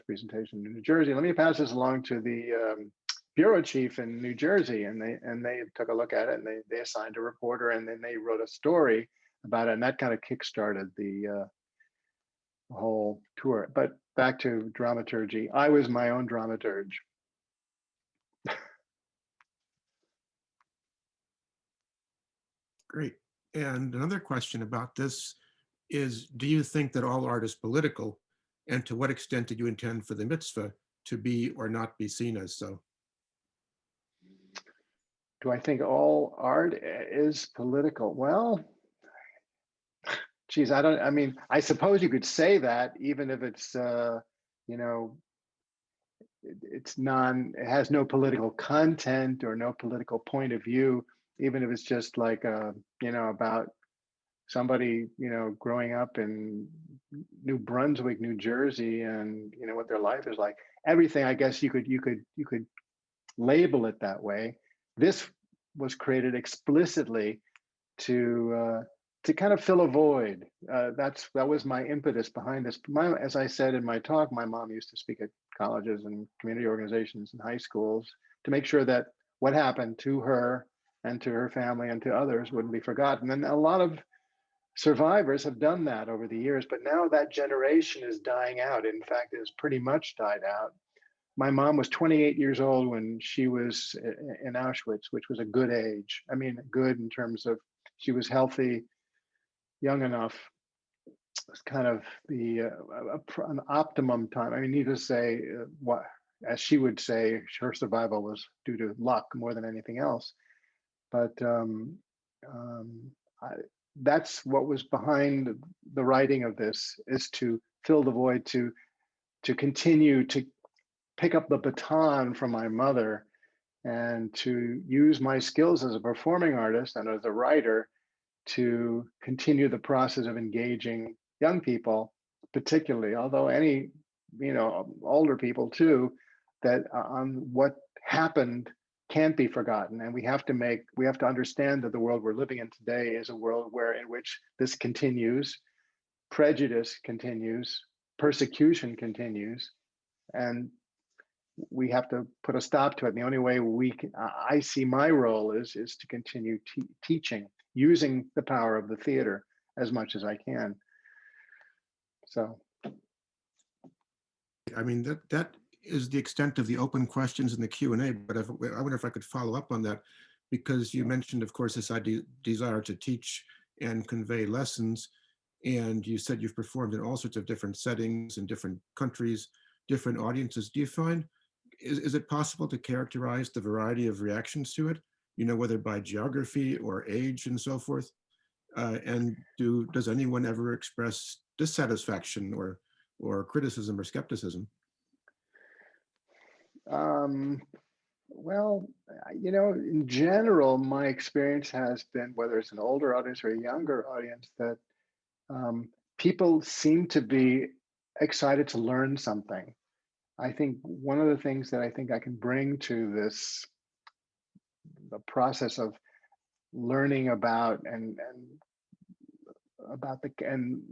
Speaker 3: presentation in New Jersey. Let me pass this along to the bureau chief in New Jersey." And they took a look at it, and they assigned a reporter, and then they wrote a story about it, and that kind of kickstarted the whole tour. But back to dramaturgy, I was my own dramaturge.
Speaker 2: Great. And another question about this is, do you think that all art is political? And to what extent did you intend for the mitzvah to be or not be seen as so?
Speaker 3: Do I think all art is political? Well, geez, I mean, I suppose you could say that, even if it's, it has no political content or no political point of view, even if it's just like, about somebody, growing up in New Brunswick, New Jersey, and what their life is like. everything, I guess you could label it that way. This was created explicitly to kind of fill a void. That was my impetus behind this. As I said in my talk, my mom used to speak at colleges and community organizations and high schools to make sure that what happened to her and to her family and to others wouldn't be forgotten. And a lot of survivors have done that over the years, but now that generation is dying out. In fact, it has pretty much died out. My mom was 28 years old when she was in Auschwitz, which was a good age. I mean, good in terms of she was healthy, young enough. It's kind of an optimum time. I mean, needless to say, what as she would say, her survival was due to luck more than anything else. But that's what was behind the writing of this, is to fill the void, to continue to pick up the baton from my mother and to use my skills as a performing artist and as a writer to continue the process of engaging young people, particularly, although any, older people too, that on what happened can't be forgotten. And we have to understand that the world we're living in today is a world in which this continues, prejudice continues, persecution continues, and we have to put a stop to it. And the only way I see my role is to continue teaching, using the power of the theater as much as I can. So,
Speaker 2: I mean, that is the extent of the open questions in the Q&A, but I wonder if I could follow up on that, because you mentioned, of course, this desire to teach and convey lessons. And you said you've performed in all sorts of different settings in different countries, different audiences. Do you find, is it possible to characterize the variety of reactions to it, whether by geography or age and so forth? And does anyone ever express dissatisfaction or criticism or skepticism?
Speaker 3: Well, in general, my experience has been, whether it's an older audience or a younger audience, that people seem to be excited to learn something. I think one of the things that I think I can bring to the process of learning about and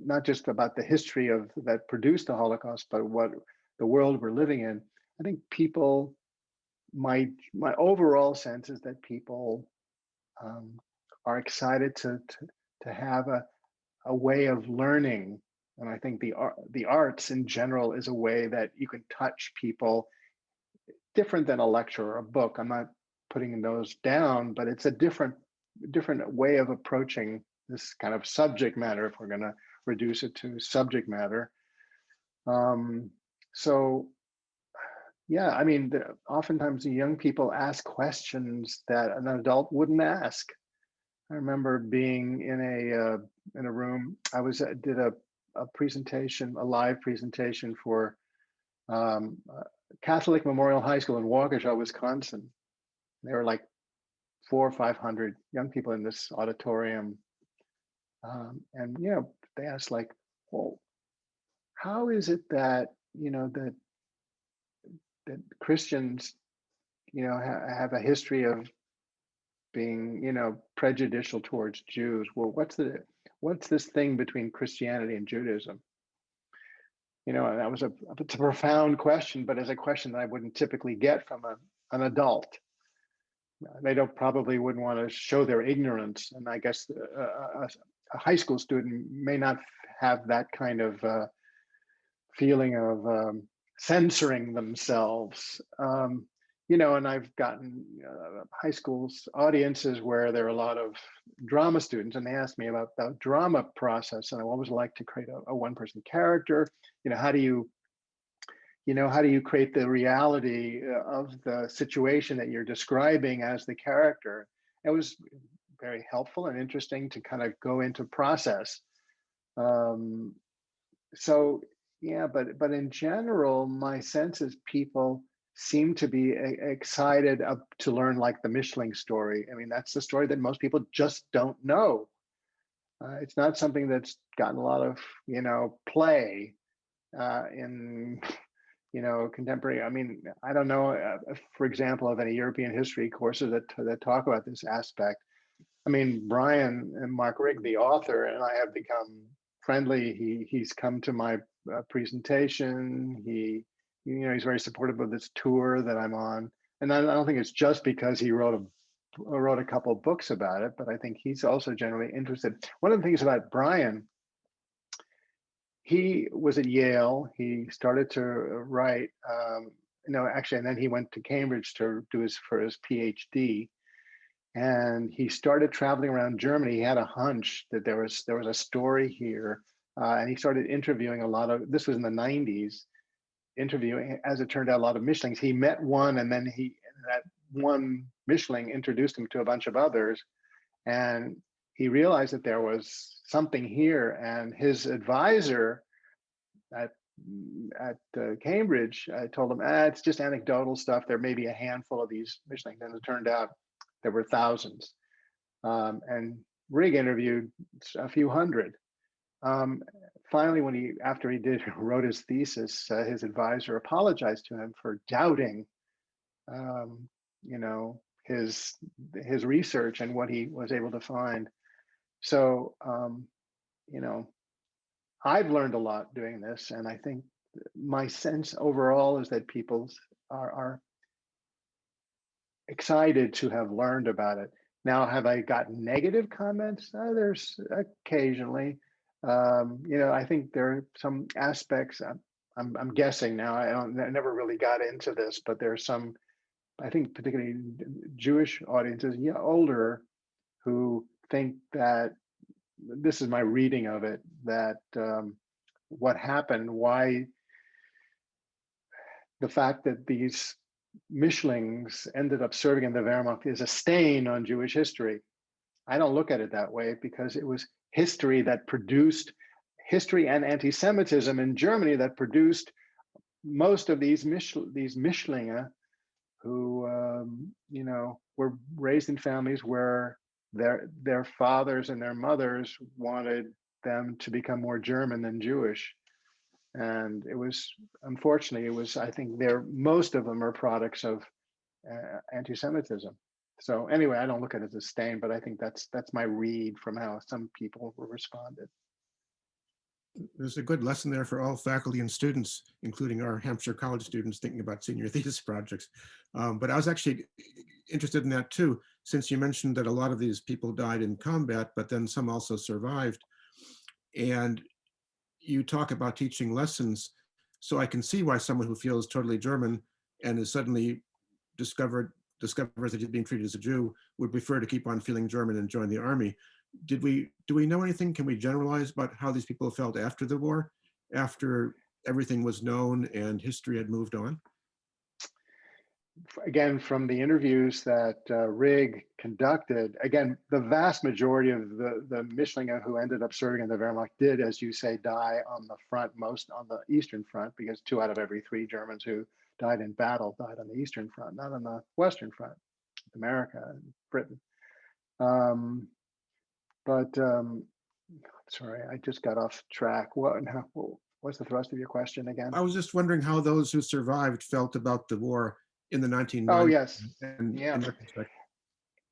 Speaker 3: not just about the history that produced the Holocaust, but what the world we're living in. I think my overall sense is that people are excited to have a way of learning. And I think the arts in general is a way that you can touch people, different than a lecture or a book. I'm not putting those down, but it's a different way of approaching this kind of subject matter, if we're going to reduce it to subject matter. So yeah, I mean, oftentimes the young people ask questions that an adult wouldn't ask. I remember being in a room. I did a presentation, a live presentation for Catholic Memorial High School in Waukesha, Wisconsin. There were like 400 or 500 young people in this auditorium, and they asked, like, well, how is it that that Christians have a history of being prejudicial towards Jews? Well, what's this thing between Christianity and Judaism? And that was it's a profound question, but as a question that I wouldn't typically get from an adult. They probably wouldn't want to show their ignorance, and I guess a high school student may not have that kind of feeling of censoring themselves. And I've gotten high school's audiences where there are a lot of drama students, and they asked me about the drama process and what was it like to create a one-person character. How do you create the reality of the situation that you're describing as the character? It was very helpful and interesting to kind of go into process. So yeah, but in general, my sense is people seem to be excited to learn, like the Michelin story. I mean, that's the story that most people just don't know. It's not something that's gotten a lot of play in contemporary. I mean, I don't know, for example, of any European history courses that talk about this aspect. I mean, Brian and Mark Rigg, the author, and I have become friendly. He's come to my presentation. He's very supportive of this tour that I'm on, and I don't think it's just because he wrote a couple of books about it, but I think he's also generally interested. One of the things about Brian, he was at Yale. He started to write, actually, and then he went to Cambridge to do his PhD. And he started traveling around Germany. He had a hunch that there was a story here, and he started interviewing a lot of. This was in the '90s. Interviewing, as it turned out, a lot of Mishlings. He met one, and then that one Mishling introduced him to a bunch of others, and he realized that there was something here. And his advisor at Cambridge told him, it's just anecdotal stuff. There may be a handful of these Mishlings, and it turned out there were thousands. And Rigg interviewed a few hundred. Finally, after he wrote his thesis, his advisor apologized to him for doubting, his research and what he was able to find. So, I've learned a lot doing this, and I think my sense overall is that people are excited to have learned about it. Now, have I gotten negative comments? There's occasionally. I think there are some aspects. I'm guessing now. I never really got into this, but there's some. I think particularly Jewish audiences, older, who think that this is my reading of it. That what happened, why the fact that these Mishlings ended up serving in the Wehrmacht is a stain on Jewish history. I don't look at it that way, because it was history that produced history and anti-Semitism in Germany that produced most of these Mishlinge who, were raised in families where their fathers and their mothers wanted them to become more German than Jewish. And it was, unfortunately, I think most of them are products of anti-Semitism. So anyway, I don't look at it as a stain, but I think that's my read from how some people responded.
Speaker 2: There's a good lesson there for all faculty and students, including our Hampshire College students thinking about senior thesis projects. But I was actually interested in that too, since you mentioned that a lot of these people died in combat, but then some also survived. And you talk about teaching lessons. So I can see why someone who feels totally German and is suddenly discovers that he's being treated as a Jew would prefer to keep on feeling German and join the army. Do we know anything? Can we generalize about how these people felt after the war, after everything was known and history had moved on?
Speaker 3: Again, from the interviews that Rigg conducted, again, the vast majority of the Mishlinge who ended up serving in the Wehrmacht did, as you say, die on the front, most on the Eastern Front, because 2 out of every 3 Germans who died in battle died on the Eastern Front, not on the Western Front, America and Britain. Sorry, I just got off track. What's the thrust of your question again?
Speaker 2: I was just wondering how those who survived felt about the war in the 1990s.
Speaker 3: Oh, yes.
Speaker 2: Yeah.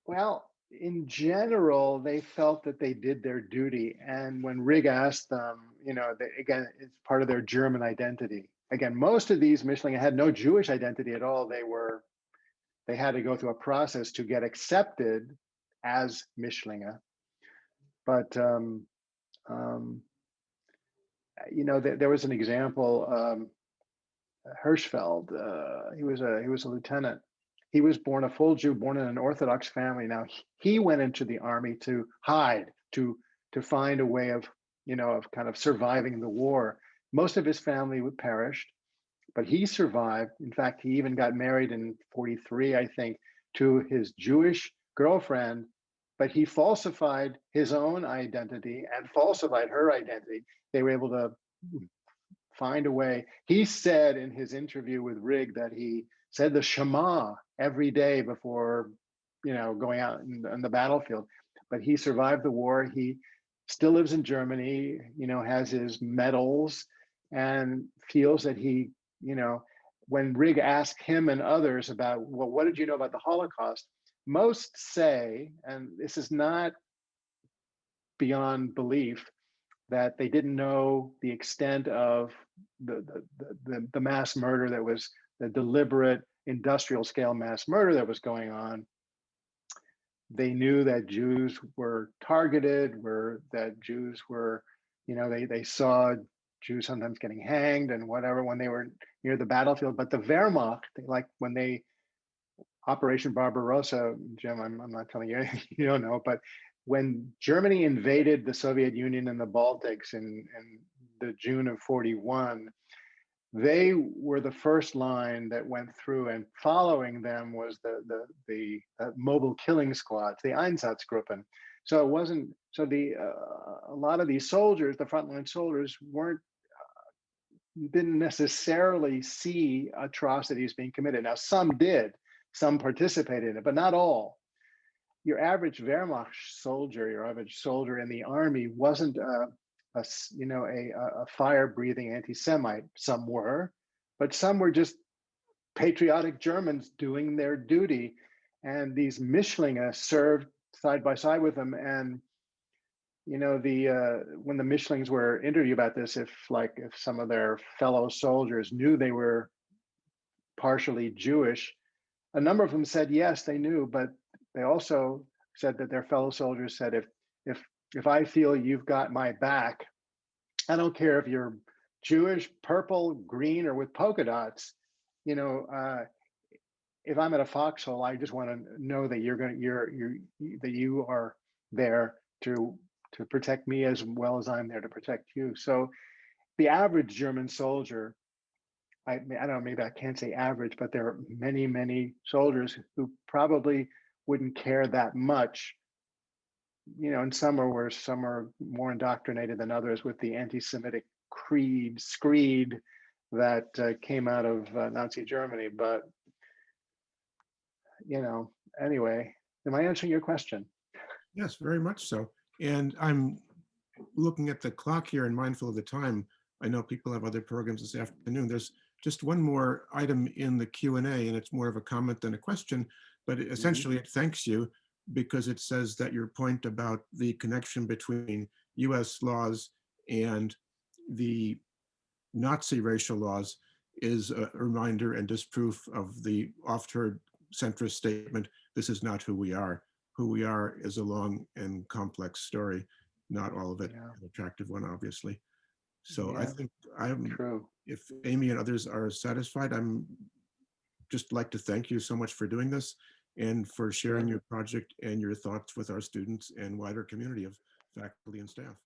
Speaker 3: Well, in general, they felt that they did their duty. And when Rigg asked them, again, it's part of their German identity. Again, most of these Mishlinge had no Jewish identity at all. They had to go through a process to get accepted as Mishlinge. But there was an example. Hirschfeld, he was a lieutenant. He was born a full Jew, born in an Orthodox family. Now he went into the army to hide, to find a way of kind of surviving the war. Most of his family perished, but he survived. In fact, he even got married in 1943, I think, to his Jewish girlfriend, but he falsified his own identity and falsified her identity. They were able to find a way. He said in his interview with Rigg that he said the Shema every day before, going out on the battlefield. But he survived the war. He still lives in Germany, has his medals, and feels that he you know, when Rig asked him and others about, well, what did you know about the Holocaust? Most say, and this is not beyond belief, that they didn't know the extent of the mass murder that was, the deliberate industrial scale mass murder that was going on. They knew that Jews were targeted, that Jews were, they saw Jews sometimes getting hanged and whatever when they were near the battlefield. But the Wehrmacht, like when they, Operation Barbarossa, Jim, I'm not telling you anything you don't know, but when Germany invaded the Soviet Union and the Baltics in the June of 41, they were the first line that went through, and following them was the mobile killing squads, the Einsatzgruppen. So it wasn't, so a lot of these soldiers, the frontline soldiers, didn't necessarily see atrocities being committed. Now some did, some participated in it, but not all. Your average Wehrmacht soldier, your average soldier in the army wasn't a fire-breathing anti-Semite. Some were, but some were just patriotic Germans doing their duty. And these Mischlinge served side by side with them. And when the Mischlings were interviewed about this, if some of their fellow soldiers knew they were partially Jewish, a number of them said yes, they knew, but they also said that their fellow soldiers said, if I feel you've got my back, I don't care if you're Jewish, purple, green, or with polka dots, if I'm at a foxhole, I just want to know that that you are there to protect me as well as I'm there to protect you. So the average German soldier, I don't know, maybe I can't say average, but there are many, many soldiers who probably wouldn't care that much, and some are more indoctrinated than others with the anti-Semitic screed that came out of Nazi Germany. But, anyway, am I answering your question?
Speaker 2: Yes, very much so. And I'm looking at the clock here and mindful of the time. I know people have other programs this afternoon. There's just one more item in the Q&A, and it's more of a comment than a question, but essentially it thanks you because it says that your point about the connection between US laws and the Nazi racial laws is a reminder and disproof of the oft-heard centrist statement, this is not who we are. Who we are is a long and complex story, not all of it an attractive one, obviously. So I think if Amy and others are satisfied, I'm just like to thank you so much for doing this and for sharing your project and your thoughts with our students and wider community of faculty and staff.